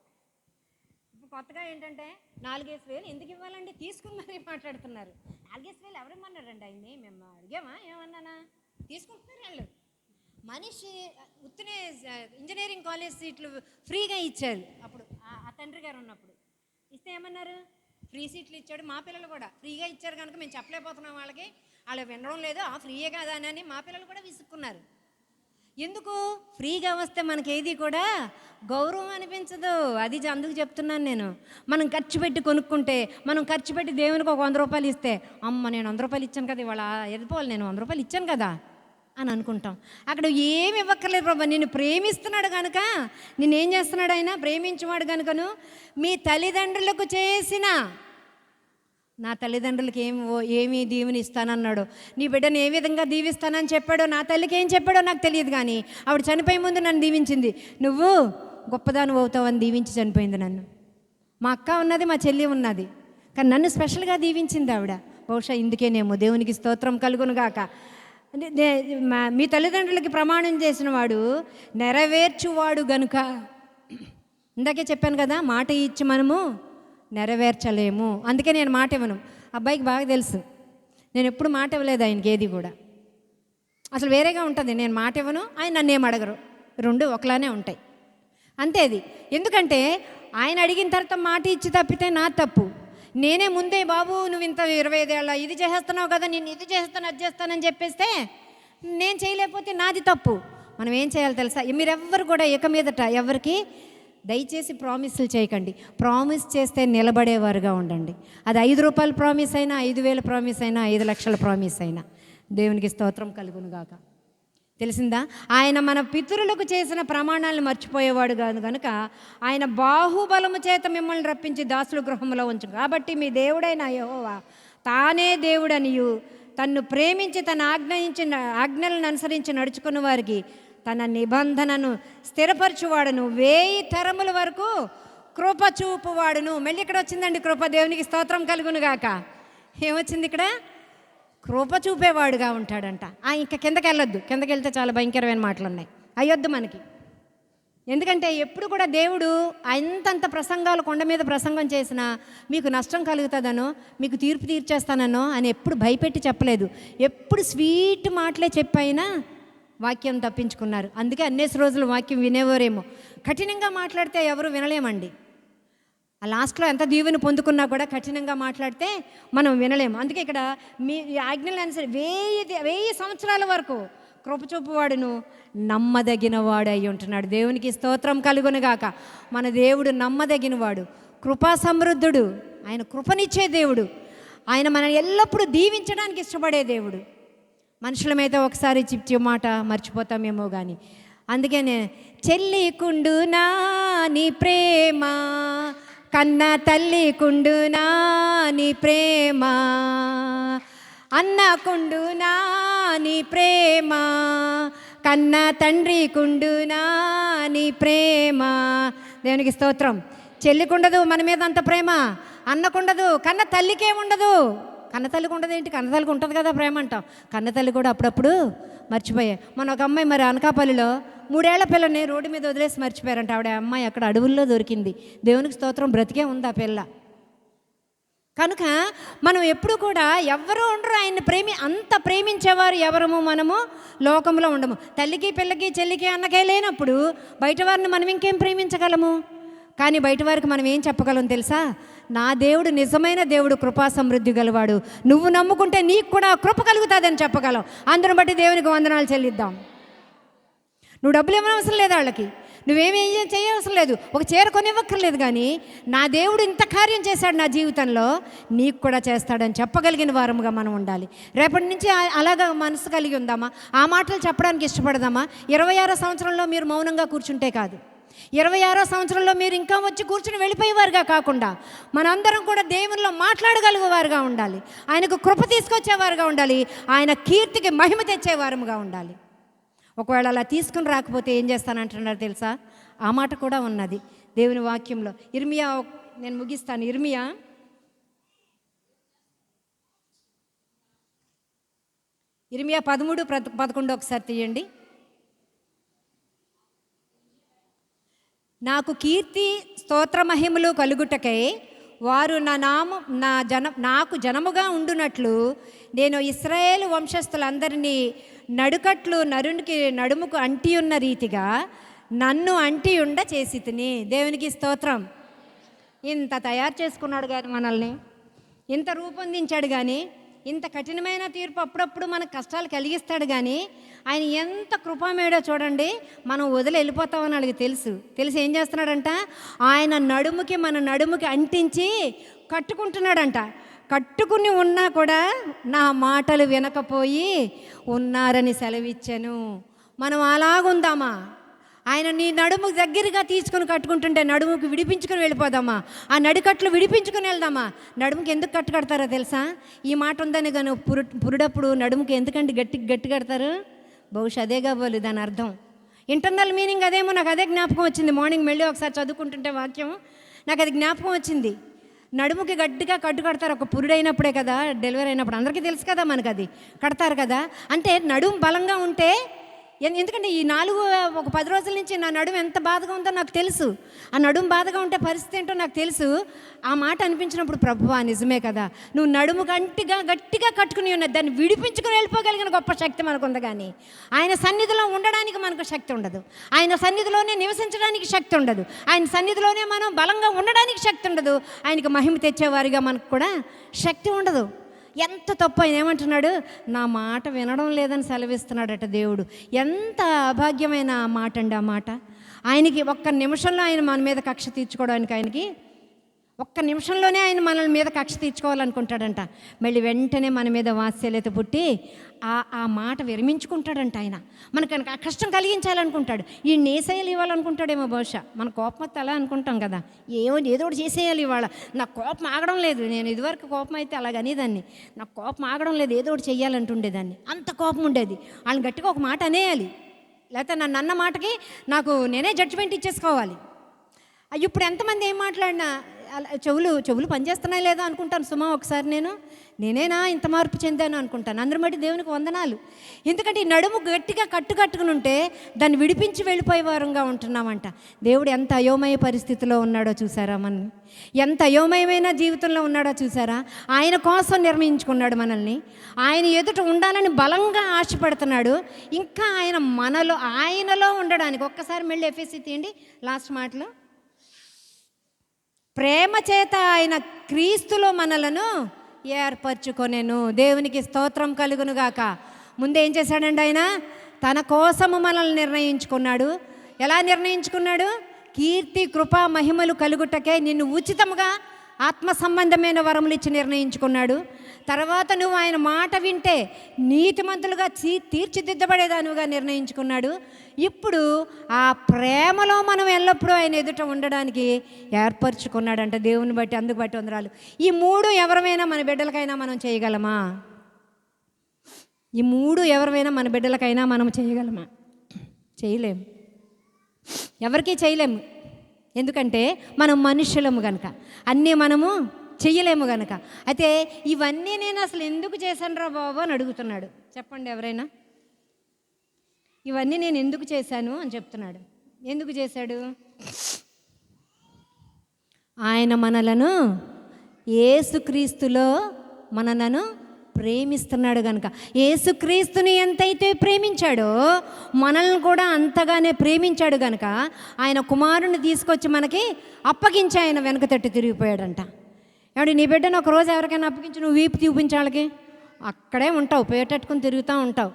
ఇప్పుడు కొత్తగా ఏంటంటే 4,000 ఎందుకు ఇవ్వాలండి, తీసుకుని మరీ మాట్లాడుతున్నారు. 4,000 ఎవరేమన్నారండి ఆయన్ని? మేము అడిగామా? ఏమన్నానా? తీసుకుంటున్నారు వాళ్ళు. మనిషి ఉత్తనే ఇంజనీరింగ్ కాలేజ్ సీట్లు ఫ్రీగా ఇచ్చారు అప్పుడు ఆ తండ్రి గారు ఉన్నప్పుడు. ఇస్తే ఏమన్నారు? ఫ్రీ సీట్లు ఇచ్చాడు, మా పిల్లలు కూడా ఫ్రీగా ఇచ్చారు కనుక మేము చెప్పలేకపోతున్నాం వాళ్ళకి, వాళ్ళు వినడం లేదు, ఫ్రీయే కదా అని మా పిల్లలు కూడా విసుక్కున్నారు. ఎందుకు? ఫ్రీగా వస్తే మనకి ఏది కూడా గౌరవం అనిపించదు. అది అందుకు చెప్తున్నాను నేను. మనం ఖర్చు పెట్టి కొనుక్కుంటే, మనం ఖర్చు పెట్టి దేవునికి ఒక 100 రూపాయలు ఇస్తే, అమ్మ నేను 100 రూపాయలు ఇచ్చాను కదా, ఇవాళ ఎదిపోవాలి, నేను 100 రూపాయలు ఇచ్చాను కదా అని అనుకుంటాం. అక్కడ ఏమి ఇవ్వక్కర్లేదు ప్రభా, నిన్ను ప్రేమిస్తున్నాడు కనుక. నిన్నేం చేస్తున్నాడు ఆయన? ప్రేమించేవాడు కనుకను. మీ తల్లిదండ్రులకు చేసిన, నా తల్లిదండ్రులకి ఏమి దీవెని ఇస్తానన్నాడు, నీ బిడ్డను ఏ విధంగా దీవిస్తానని చెప్పాడో, నా తల్లికి ఏం చెప్పాడో నాకు తెలియదు, కానీ ఆవిడ చనిపోయే ముందు నన్ను దీవించింది. నువ్వు గొప్పదాను అవుతావని దీవించి చనిపోయింది నన్ను. మా అక్క ఉన్నది, మా చెల్లి ఉన్నది, కానీ నన్ను స్పెషల్గా దీవించింది ఆవిడ. బహుశా ఇందుకేనేమో. దేవునికి స్తోత్రం కలుగును గాక. మీ తల్లిదండ్రులకి ప్రమాణం చేసిన వాడు నెరవేర్చువాడు గనుక. ఇందాకే చెప్పాను కదా, మాట ఇచ్చి మనము నెరవేర్చలేము. అందుకే నేను మాట ఇవ్వను. అబ్బాయికి బాగా తెలుసు, నేను ఎప్పుడు మాట ఇవ్వలేదు ఆయనకి ఏది కూడా. అసలు వేరేగా ఉంటుంది. నేను మాట ఇవ్వను, ఆయన నన్ను ఏం అడగరు, రెండు ఒకలానే ఉంటాయి. అంతే అది. ఎందుకంటే ఆయన అడిగిన తర్వాత మాట ఇచ్చి తప్పితే నా తప్పు. నేనే ముందే బాబు నువ్వు ఇంత 25 ఏళ్ళ ఇది చేసేస్తున్నావు కదా, నేను ఇది చేస్తాను అది చేస్తానని చెప్పేస్తే నేను చేయలేకపోతే నాది తప్పు. మనం ఏం చేయాలి తెలుసా? మీరెవ్వరు కూడా ఇక మీదట ఎవరికి దయచేసి ప్రామిస్లు చేయకండి. ప్రామిస్ చేస్తే నిలబడేవారుగా ఉండండి. అది 5 రూపాయల ప్రామిస్ అయినా, 5,000 ప్రామిస్ అయినా, 5 లక్షల ప్రామిస్ అయినా. దేవునికి స్తోత్రం కలుగును గాక. తెలిసిందా? ఆయన మన పితరులకు చేసిన ప్రమాణాలను మర్చిపోయేవాడు కాదు కనుక ఆయన బాహుబలము చేత మిమ్మల్ని రప్పించి దాసుల గృహంలో ఉంచు. కాబట్టి మీ దేవుడైన యెహోవా తానే దేవుడనియు, తన్ను ప్రేమించి తన ఆజ్ఞలను అనుసరించి నడుచుకున్న వారికి తన నిబంధనను స్థిరపరచువాడును, 1000 తరముల వరకు కృప చూపువాడును. మళ్ళీ ఇక్కడ వచ్చిందండి కృప. దేవునికి స్తోత్రం కలుగును గాక. ఏమొచ్చింది ఇక్కడ? కృప చూపేవాడుగా ఉంటాడంట. ఇంకా కిందకి వెళ్ళొద్దు, కిందకి వెళ్తే చాలా భయంకరమైన మాటలు ఉన్నాయి, అయ్యొద్దు మనకి. ఎందుకంటే ఎప్పుడు కూడా దేవుడు అంతంత ప్రసంగాలు కొండ మీద ప్రసంగం చేసినా మీకు నష్టం కలుగుతుందనో, మీకు తీర్పు తీర్చేస్తానో అని ఎప్పుడు భయపెట్టి చెప్పలేదు. ఎప్పుడు స్వీట్ మాటలే చెప్పైనా వాక్యం తప్పించుకున్నారు. అందుకే అన్నేసి రోజులు వాక్యం వినేవారేమో. కఠినంగా మాట్లాడితే ఎవరు వినలేమండి. ఆ లాస్ట్లో ఎంత దీవెని పొందుకున్నా కూడా కఠినంగా మాట్లాడితే మనం వినలేము. అందుకే ఇక్కడ మీ ఆజ్ఞలు అనుసరి 1000 సంవత్సరాల వరకు కృపచూపువాడును, నమ్మదగిన వాడు అయి ఉంటున్నాడు. దేవునికి స్తోత్రం కలుగునుగాక. మన దేవుడు నమ్మదగినవాడు, కృపా సమృద్ధుడు, ఆయన కృపనిచ్చే దేవుడు, ఆయన మనల్ని ఎల్లప్పుడూ దీవించడానికి ఇష్టపడే దేవుడు. మనుషుల మీద ఒకసారి చిప్చి మాట మర్చిపోతామేమో కానీ. అందుకనే చెల్లి కుండునా నీ ప్రేమ, కన్న తల్లి కుండునా నీ ప్రేమ, అన్న కుండునా నీ ప్రేమ, కన్న తండ్రి కుండునా నీ ప్రేమ. దేవునికి స్తోత్రం. చెల్లికుండదు మన మీద అంత ప్రేమ, అన్నకుండదు, కన్న తల్లికేముండదు. కన్న తల్లికి ఉండదు ఏంటి? కన్న తల్లికి ఉంటుంది కదా ప్రేమ అంటాం. కన్న తల్లి కూడా అప్పుడప్పుడు మర్చిపోయాయి. మన ఒక అమ్మాయి మరి అనకాపల్లిలో 3 ఏళ్ల పిల్లని రోడ్డు మీద వదిలేసి మర్చిపోయారంట. ఆవిడ అమ్మాయి అక్కడ అడవుల్లో దొరికింది. దేవునికి స్తోత్రం, బ్రతికే ఉంది ఆ పిల్ల. కనుక మనం ఎప్పుడు కూడా ఎవరు ఉండరు ఆయన్ని అంత ప్రేమించేవారు ఎవరము మనము లోకంలో ఉండము. తల్లికి పిల్లకి చెల్లికి అన్నకే లేనప్పుడు బయట వారిని మనం ఇంకేం ప్రేమించగలము? కానీ బయట వారికి మనం ఏం చెప్పగలం తెలుసా? నా దేవుడు నిజమైన దేవుడు, కృపా సమృద్ధి గలవాడు, నువ్వు నమ్ముకుంటే నీకు కూడా కృప కలుగుతుందని చెప్పగలం. అందరం బట్టి దేవునికి వందనాలు చెల్లిద్దాం. నువ్వు డబ్బులు ఇవ్వనవసరం లేదు వాళ్ళకి. నువ్వేమీ చేయవసరం లేదు, ఒక చీర కొనివ్వక్కర్లేదు, కానీ నా దేవుడు ఇంత కార్యం చేశాడు నా జీవితంలో, నీకు కూడా చేస్తాడని చెప్పగలిగిన వారముగా మనం ఉండాలి. రేపటి నుంచి అలాగా మనసు కలిగి ఉందామా? ఆ మాటలు చెప్పడానికి ఇష్టపడదామా? 26వ సంవత్సరంలో మీరు మౌనంగా కూర్చుంటే కాదు, 26వ సంవత్సరంలో మీరు ఇంకా వచ్చి కూర్చుని వెళ్ళిపోయేవారుగా కాకుండా మనందరం కూడా దేవునిలో మాట్లాడగలిగేవారుగా ఉండాలి, ఆయనకు కృప తీసుకొచ్చేవారుగా ఉండాలి, ఆయన కీర్తికి మహిమ తెచ్చేవారముగా ఉండాలి. ఒకవేళ అలా తీసుకుని రాకపోతే ఏం చేస్తానంటున్నారు తెలుసా? ఆ మాట కూడా ఉన్నది దేవుని వాక్యంలో. ఇర్మియా, నేను ముగిస్తాను. ఇర్మియా 13:11 ఒకసారి తీయండి. నాకు కీర్తి స్తోత్ర మహిమలు కలుగుటకై వారు నాకు జనముగా ఉండునట్లు నేను ఇశ్రాయేలు వంశస్థులందరినీ నడుకట్లు నడుముకు అంటి ఉన్న రీతిగా నన్ను అంటి ఉండ చేసి తిని. దేవునికి స్తోత్రం. ఇంత తయారు చేసుకున్నాడు కానీ మనల్ని, ఇంత రూపొందించాడు కానీ, ఇంత కఠినమైన తీర్పు అప్పుడప్పుడు మనకు కష్టాలు కలిగిస్తాడు, కానీ ఆయన ఎంత కృపామేడో చూడండి. మనం వదిలి వెళ్ళిపోతామని వాళ్ళకి తెలిసి ఏం చేస్తున్నాడంట? ఆయన మన నడుముకి అంటించి కట్టుకుంటున్నాడంట. కట్టుకుని ఉన్నా కూడా నా మాటలు వినకపోయి ఉన్నారని సెలవిచ్చాను. మనం అలాగుందామా? ఆయన నీ నడుము దగ్గరగా తీసుకుని కట్టుకుంటుంటే నడుముకి విడిపించుకొని వెళ్ళిపోదామా? ఆ నడికట్లు విడిపించుకొని వెళ్దామా? నడుముకి ఎందుకు కడతారో తెలుసా? ఈ మాట ఉందని కానీ పురుడప్పుడు నడుముకి ఎందుకంటే గట్టి కడతారు? బహుశా అదే కాబోలు దాని అర్థం. ఇంటర్నల్ మీనింగ్ అదేమో. నాకు అదే జ్ఞాపకం వచ్చింది. మార్నింగ్ మళ్ళీ ఒకసారి చదువుకుంటుంటే వాక్యం నాకు అది జ్ఞాపకం వచ్చింది. నడుముకి గట్టిగా కడతారు ఒక పురుడైనప్పుడే కదా, డెలివరీ అయినప్పుడు. అందరికీ తెలుసు కదా, మనకు అది కడతారు కదా. అంటే నడుము బలంగా ఉంటే, ఎందుకంటే ఈ ఒక 10 రోజుల నుంచి నా నడుము ఎంత బాధగా ఉందో నాకు తెలుసు. ఆ నడుము బాధగా ఉంటే పరిస్థితి ఏంటో నాకు తెలుసు. ఆ మాట అనిపించినప్పుడు ప్రభువా నిజమే కదా, నువ్వు నడుము గట్టిగా కట్టుకుని ఉన్నది, దాన్ని విడిపించుకుని వెళ్ళిపోగలిగిన గొప్ప శక్తి మనకు ఉంది, కానీ ఆయన సన్నిధిలో ఉండడానికి మనకు శక్తి ఉండదు, ఆయన సన్నిధిలోనే నివసించడానికి శక్తి ఉండదు, ఆయన సన్నిధిలోనే మనం బలంగా ఉండడానికి శక్తి ఉండదు, ఆయనకు మహిమ తెచ్చేవారిగా మనకు కూడా శక్తి ఉండదు. ఎంత తప్పు! ఆయన ఏమంటున్నాడు? నా మాట వినడం లేదని సెలవిస్తున్నాడట దేవుడు. ఎంత అభాగ్యమైన మాట అండి ఆ మాట. ఆయనకి ఒక్క నిమిషంలో ఆయన మన మీద కక్ష తీర్చుకోవడానికి, ఆయనకి ఒక్క నిమిషంలోనే ఆయన మన మీద కక్ష తీర్చుకోవాలనుకుంటాడంట. మళ్ళీ వెంటనే మన మీద వాత్సల్యత పుట్టి ఆ మాట విరమించుకుంటాడంట. ఆయన మనకు ఆ కష్టం కలిగించాలనుకుంటాడు. ఈ నేసేయాలి ఇవ్వాలనుకుంటాడేమో బహుశా. మన కోపం అయితే అలా అనుకుంటాం కదా, ఏదో ఒకటి చేసేయాలి ఇవాళ, నాకు కోపం ఆగడం లేదు. నేను ఇదివరకు కోపం అయితే అలాగనేదాన్ని, నాకు కోపం ఆగడం లేదు, ఏదో ఒకటి చెయ్యాలంటుండేదాన్ని. అంత కోపం ఉండేది. వాళ్ళని గట్టిగా ఒక మాట అనేయాలి, లేకపోతే నన్ను అన్న మాటకి నేనే జడ్జిమెంట్ ఇచ్చేసుకోవాలి. ఇప్పుడు ఎంతమంది ఏం మాట్లాడినా చెవులు పనిచేస్తున్నాయి లేదా అనుకుంటాను సుమా. ఒకసారి నేనేనా ఇంత మార్పు చెందాను అనుకుంటాను. అందరి బట్టి దేవునికి వందనాలు. ఎందుకంటే ఈ నడుము గట్టిగా కట్టుకుని ఉంటే దాన్ని విడిపించి వెళ్ళిపోయే వారంగా ఉంటున్నామంట. దేవుడు ఎంత అయోమయ పరిస్థితిలో ఉన్నాడో చూసారా? ఎంత అయోమయమైన జీవితంలో ఉన్నాడో చూసారా? ఆయన కోసం నిర్మించుకున్నాడు మనల్ని. ఆయన ఎదుట ఉండాలని బలంగా ఆశపడుతున్నాడు. ఇంకా ఆయనలో ఉండడానికి ఒక్కసారి మళ్ళీ ఎఫెసీ తీయండి, లాస్ట్ మాటలో. ప్రేమ చేత ఆయన క్రీస్తులో మనలను ఏర్పరచుకొనెను. దేవునికి స్తోత్రం కలుగునుగాక. ముందేం చేశాడండి? ఆయన తన కోసము మనల్ని నిర్ణయించుకున్నాడు. ఎలా నిర్ణయించుకున్నాడు? కీర్తి కృప మహిమలు కలుగుటకే నిన్ను ఉచితంగా ఆత్మ సంబంధమైన వరములు ఇచ్చి నిర్ణయించుకున్నాడు. తర్వాత నువ్వు ఆయన మాట వింటే నీతిమంతులుగా తీర్చిదిద్దబడేదానుగా నిర్ణయించుకున్నాడు. ఇప్పుడు ఆ ప్రేమలో మనం ఎల్లప్పుడూ ఆయన ఎదుట ఉండడానికి ఏర్పరచుకున్నాడంట. దేవుని బట్టి అందుకు బట్టి వందరాలు. ఈ 3 ఎవరైనా మన బిడ్డలకైనా మనం చేయగలమా? ఈ 3 ఎవరైనా మన బిడ్డలకైనా మనం చేయగలమా? చేయలేము, ఎవరికీ చేయలేము. ఎందుకంటే మనం మనుషులము కనుక, అన్నీ మనము చెయ్యలేము కనుక. అయితే ఇవన్నీ నేను అసలు ఎందుకు చేశాను రా బాబు అని అడుగుతున్నాడు. చెప్పండి ఎవరైనా. ఇవన్నీ నేను ఎందుకు చేశాను అని చెప్తున్నాడు. ఎందుకు చేశాడు? ఆయన మనలను యేసుక్రీస్తులో మనలను ప్రేమిస్తున్నాడు కనుక. యేసుక్రీస్తుని ఎంతైతే ప్రేమించాడో మనల్ని కూడా అంతగానే ప్రేమించాడు కనుక ఆయన కుమారుని తీసుకొచ్చి మనకి అప్పగించి ఆయన వెనక తట్టు తిరిగిపోయాడంట. ఏమంటే నీ బిడ్డను ఒకరోజు ఎవరికైనా అప్పగించి నువ్వు వీపు చూపించే వాళ్ళకి అక్కడే ఉంటావు, పేటట్టుకుని తిరుగుతూ ఉంటావు.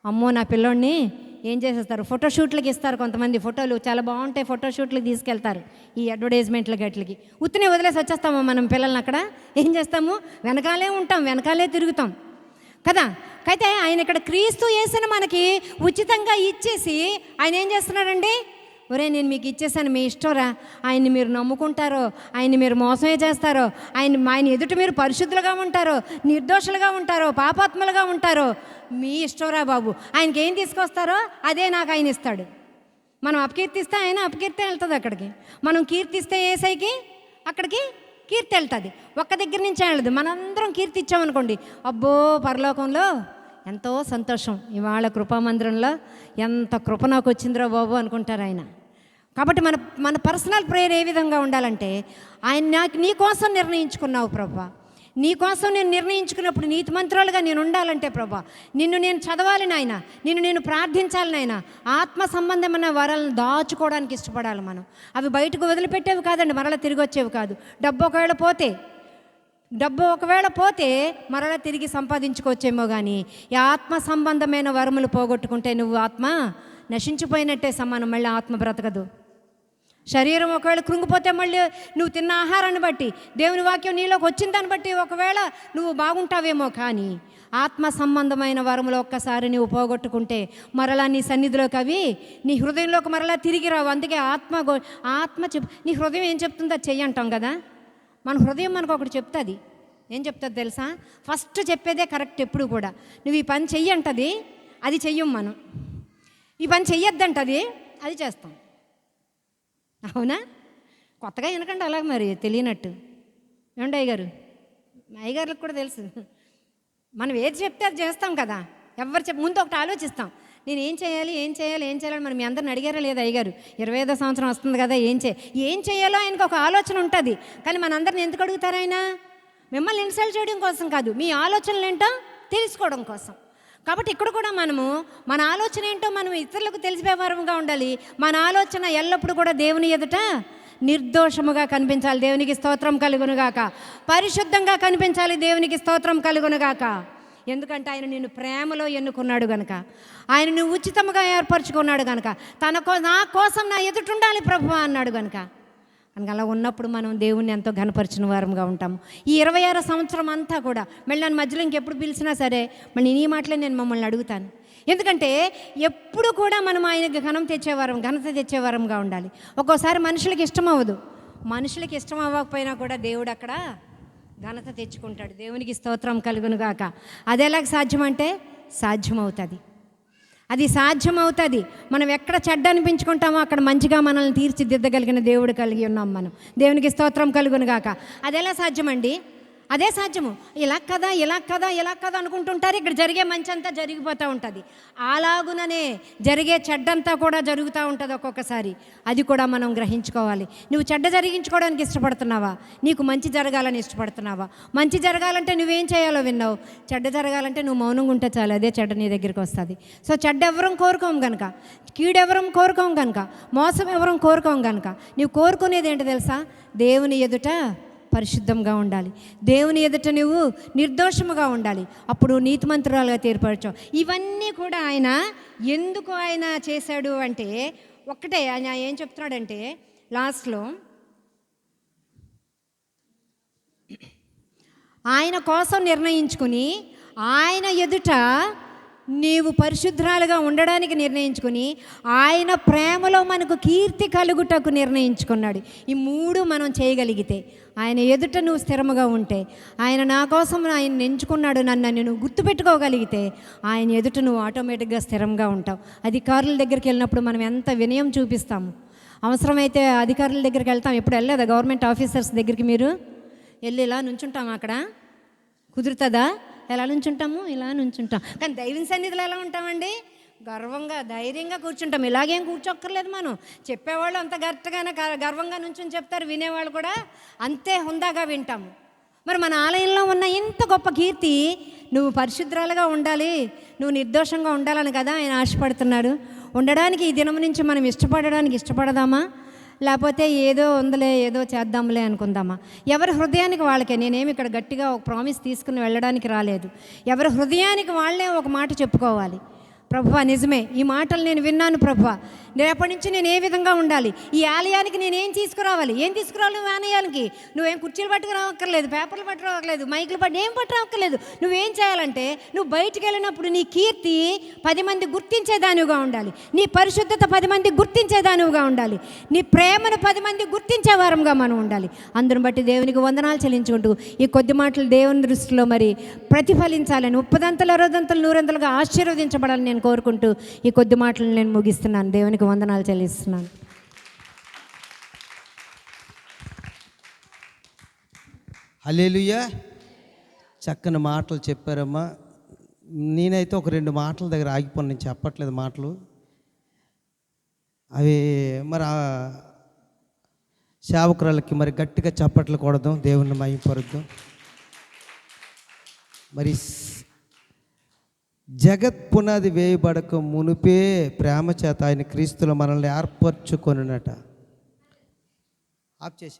అమ్మో నా పిల్లోడిని ఏం చేసేస్తారు, ఫోటోషూట్లకి ఇస్తారు. కొంతమంది ఫోటోలు చాలా బాగుంటాయి, ఫోటోషూట్లకి తీసుకెళ్తారు ఈ అడ్వర్టైజ్మెంట్ల గట్లకి. ఉత్తినే వదిలేసి వచ్చేస్తాము మనం పిల్లల్ని. అక్కడ ఏం చేస్తాము, వెనకాలే ఉంటాం, వెనకాలే తిరుగుతాం కదా. అయితే ఆయన ఇక్కడ క్రీస్తు యేసుని మనకి ఉచితంగా ఇచ్చేసి ఆయన ఏం చేస్తున్నాడండి, ఒరే నేను మీకు ఇచ్చేసాను, మీ ఇష్టంరా, ఆయన్ని మీరు నమ్ముకుంటారో, ఆయన్ని మీరు మోసమే చేస్తారో, ఆయన ఎదుట మీరు పరిశుద్ధులుగా ఉంటారో, నిర్దోషులుగా ఉంటారో, పాపాత్మలుగా ఉంటారో, మీ ఇష్టంరా బాబు, ఆయనకి ఏం తీసుకొస్తారో అదే నాకు ఆయన ఇస్తాడు. మనం అపకీర్తిస్తే ఆయన అపకీర్తి వెళ్తుంది అక్కడికి, మనం కీర్తిస్తే ఏసైకి అక్కడికి కీర్తి వెళ్తుంది. ఒక్క దగ్గర నుంచే వెళ్ళదు. మనందరం కీర్తి ఇచ్చామనుకోండి, అబ్బో పరలోకంలో ఎంతో సంతోషం, ఇవాళ కృపామందిరంలో ఎంత కృప నాకు వచ్చిందిరో బాబు అనుకుంటారు ఆయన. కాబట్టి మన పర్సనల్ ప్రేయర్ ఏ విధంగా ఉండాలంటే, ఆయన నీ కోసం నిర్ణయించుకున్నావు ప్రభా, నీ కోసం నేను నిర్ణయించుకున్నప్పుడు నీతిమంతురాలుగా నేను ఉండాలంటే ప్రభా, నిన్ను నేను చదవాలి నాయన, నిన్ను నేను ప్రార్థించాలి నాయన. ఆత్మ సంబంధమైన వరాలను దాచుకోవడానికి ఇష్టపడాలి మనం. అవి బయటకు వదిలిపెట్టేవి కాదండి, మరలా తిరిగి వచ్చేవి కాదు. డబ్బు ఒకవేళ పోతే మరలా తిరిగి సంపాదించుకోవచ్చేమో, కానీ ఈ ఆత్మ సంబంధమైన వరములు పోగొట్టుకుంటే నువ్వు ఆత్మ నశించిపోయినట్టే సమానం. మళ్ళీ ఆత్మ బ్రతకదు. శరీరం ఒకవేళ కృంగిపోతే మళ్ళీ నువ్వు తిన్న ఆహారాన్ని బట్టి, దేవుని వాక్యం నీలోకి వచ్చిన దాన్ని బట్టి ఒకవేళ నువ్వు బాగుంటావేమో, కానీ ఆత్మ సంబంధమైన వరములు ఒక్కసారి నువ్వు పోగొట్టుకుంటే మరలా నీ సన్నిధిలోకి అవి నీ హృదయంలోకి మరలా తిరిగి రావు. అందుకే ఆత్మ నీ హృదయం ఏం చెప్తుందో చెయ్యి అంటాం కదా. మన హృదయం మనకు ఒకటి చెప్తుంది. ఏం చెప్తుంది తెలుసా? ఫస్ట్ చెప్పేదే కరెక్ట్ ఎప్పుడు కూడా. నువ్వు ఈ పని చెయ్యి అంటది, అది చెయ్యం. మనం ఈ పని చెయ్యొద్దంటది, అది చేస్తాం. అవునా? కొత్తగా వినకండి అలాగ, మరి తెలియనట్టు. ఏమండి అయ్యగారు, అయ్యగారులకు కూడా తెలుసు, మనం ఏది చెప్తే అది చేస్తాం కదా. ఎవరు ముందు ఒకటి ఆలోచిస్తాం, నేను ఏం చేయాలి మరి మీ అందరిని అడిగారా లేదా అయ్యగారు? 25వ సంవత్సరం వస్తుంది కదా, ఏం చేయాలో ఆయనకు ఒక ఆలోచన ఉంటుంది. కానీ మనందరిని ఎందుకు అడుగుతారు ఆయన? మిమ్మల్ని ఇన్సల్ట్ చేయడం కోసం కాదు, మీ ఆలోచనలు ఏంటో తెలుసుకోవడం కోసం. కాబట్టి ఇక్కడ కూడా మనము మన ఆలోచన ఏంటో మనం ఇతరులకు తెలిసిపోయేవారంగా ఉండాలి. మన ఆలోచన ఎల్లప్పుడూ కూడా దేవుని ఎదుట నిర్దోషముగా కనిపించాలి. దేవునికి స్తోత్రం కలుగునుగాక. పరిశుద్ధంగా కనిపించాలి. దేవునికి స్తోత్రం కలుగునుగాక. ఎందుకంటే ఆయన నిన్ను ప్రేమలో ఎన్నుకున్నాడు కనుక, ఆయన నువ్వు ఉచితంగా ఏర్పరచుకున్నాడు కనుక, నా కోసం నా ఎదుట ఉండాలి ప్రభువా అన్నాడు కనుక. అలా ఉన్నప్పుడు మనం దేవుణ్ణి ఎంతో ఘనపరిచిన వారంగా ఉంటాము. ఈ 26వ సంవత్సరం అంతా కూడా మళ్ళీ నన్ను మధ్యలో ఇంకెప్పుడు పిలిచినా సరే మళ్ళీ ఈ మాటలే నేను మమ్మల్ని అడుగుతాను. ఎందుకంటే ఎప్పుడు కూడా మనం ఆయనకి ఘనత తెచ్చేవారంగా ఉండాలి. ఒక్కోసారి మనుషులకి ఇష్టం అవ్వదు. మనుషులకి ఇష్టం అవ్వకపోయినా కూడా దేవుడు అక్కడ ఘనత తెచ్చుకుంటాడు. దేవునికి స్తోత్రం కలుగునుగాక. అది ఎలాగ సాధ్యమంటే సాధ్యమవుతుంది. అది సాధ్యమవుతుంది. మనం ఎక్కడ చెడ్డ అనిపించుకుంటామో అక్కడ మంచిగా మనల్ని తీర్చిదిద్దగలిగిన దేవుడు కలిగి ఉన్నాం మనం. దేవునికి స్తోత్రం కలుగునుగాక. అది ఎలా సాధ్యమండి? అదే సాధ్యము. ఇలా కదా అనుకుంటుంటారు. ఇక్కడ జరిగే మంచి అంతా జరిగిపోతూ ఉంటుంది. అలాగుననే జరిగే చెడ్డంతా కూడా జరుగుతూ ఉంటుంది ఒక్కొక్కసారి. అది కూడా మనం గ్రహించుకోవాలి. నువ్వు చెడ్డ జరిగించుకోవడానికి ఇష్టపడుతున్నావా? నీకు మంచి జరగాలని ఇష్టపడుతున్నావా? మంచి జరగాలంటే నువ్వేం చేయాలో విన్నావు. చెడ్డ జరగాలంటే నువ్వు మౌనంగా ఉంటే చాలు, అదే చెడ్డ నీ దగ్గరికి వస్తుంది. సో చెడ్డ ఎవరం కోరుకోం కనుక, కీడెవరం కోరుకోం కనుక, మోసం ఎవరం కోరుకోం కనుక, నువ్వు కోరుకునేది ఏంటో తెలుసా? దేవుని ఎదుట పరిశుద్ధంగా ఉండాలి. దేవుని ఎదుట నువ్వు నిర్దోషముగా ఉండాలి. అప్పుడు నీతిమంతురాలుగా తీర్పరచావు. ఇవన్నీ కూడా ఆయన ఎందుకు ఆయన చేశాడు అంటే, ఒక్కటే ఆయన ఏం చెప్తున్నాడంటే లాస్ట్లో, ఆయన కోసం నిర్ణయించుకుని ఆయన ఎదుట నీవు పరిశుద్ధురాలుగా ఉండడానికి నిర్ణయించుకుని ఆయన ప్రేమలో మనకు కీర్తి కలుగుటకు నిర్ణయించుకున్నాడు. ఈ మూడు మనం చేయగలిగితే, ఆయన ఎదుట నువ్వు స్థిరముగా ఉంటే, ఆయన నా కోసం ఆయన ఎంచుకున్నాడు నన్ను నువ్వు గుర్తుపెట్టుకోగలిగితే, ఆయన ఎదుట నువ్వు ఆటోమేటిక్గా స్థిరంగా ఉంటావు. అధికారుల దగ్గరికి వెళ్ళినప్పుడు మనం ఎంత వినయం చూపిస్తాము. అవసరమైతే అధికారుల దగ్గరికి వెళ్తాం. ఎప్పుడు వెళ్ళలేదా గవర్నమెంట్ ఆఫీసర్స్ దగ్గరికి? మీరు వెళ్ళి ఇలా నుంచుంటాం, అక్కడ కుదురుతుందా? ఎలా నుంచుంటాము? ఇలా నుంచుంటాం. కానీ దైవం సన్నిధిలో ఎలా ఉంటామండి? గర్వంగా ధైర్యంగా కూర్చుంటాం. ఇలాగేం కూర్చోక్కర్లేదు. మనం చెప్పేవాళ్ళు అంత గట్టిగానే గర్వంగా నుంచుని చెప్తారు, వినేవాళ్ళు కూడా అంతే హుందాగా వింటాము. మరి మన ఆలయంలో ఉన్న ఇంత గొప్ప కీర్తి, నువ్వు పరిశుద్ధురాలుగా ఉండాలి, నువ్వు నిర్దోషంగా ఉండాలని కదా ఆయన ఆశపడుతున్నాడు. ఉండడానికి ఈ దినం నుంచి మనం ఇష్టపడదామా? లేకపోతే ఏదో ఉందలే, ఏదో చేద్దాంలే అనుకుందామా? ఎవరి హృదయానికి వాళ్ళకే. నేనేమి ఇక్కడ గట్టిగా ఒక ప్రామిస్ తీసుకుని వెళ్ళడానికి రాలేదు. ఎవరి హృదయానికి వాళ్ళే ఒక మాట చెప్పుకోవాలి. ప్రభువా నిజమే, ఈ మాటలు నేను విన్నాను ప్రభువా. రేపటి నుంచి నేను ఏ విధంగా ఉండాలి, ఈ ఆలయానికి నేను ఏం తీసుకురావాలి నువ్వు ఆలయానికి? నువ్వేం కుర్చీలు పట్టుకురావక్కర్లేదు, పేపర్లు పట్టుకురావక్కర్లేదు, మైకులు ఏం పట్టుకురావక్కర్లేదు. నువ్వేం చేయాలంటే నువ్వు బయటికి వెళ్ళినప్పుడు నీ కీర్తి 10 మంది గుర్తించేదానివిగా ఉండాలి, నీ పరిశుద్ధత 10 మంది గుర్తించేదానివిగా ఉండాలి, నీ ప్రేమను 10 మంది గుర్తించే వారంగా మనం ఉండాలి. అందుని బట్టి దేవునికి వందనాలు చెల్లించుకుంటూ ఈ కొద్ది మాటలు దేవుని దృష్టిలో మరి ప్రతిఫలించాలని 30 60 100 ఆశీర్వదించబడాలని నేను కోరుకుంటూ ఈ కొద్ది మాటలు నేను ముగిస్తున్నాను. దేవునికి వందనాలు చెల్లిస్తున్నాను. హల్లెలూయా. చక్కని మాటలు చెప్పారమ్మా. నేనైతే ఒక 2 మాటల దగ్గర ఆగిపోను, నేను చెప్పట్లేదు మాటలు అవి. మరి సేవకురాలకి మరి గట్టిగా చప్పట్లు కొడదాం, దేవుని మహిమపరుద్దాం. మరి జగత్ పునాది వేయబడక మునిపే ప్రేమ చేత ఆయన క్రీస్తులో మనల్ని ఏర్పరచుకొనునట. ఆప్ చేసి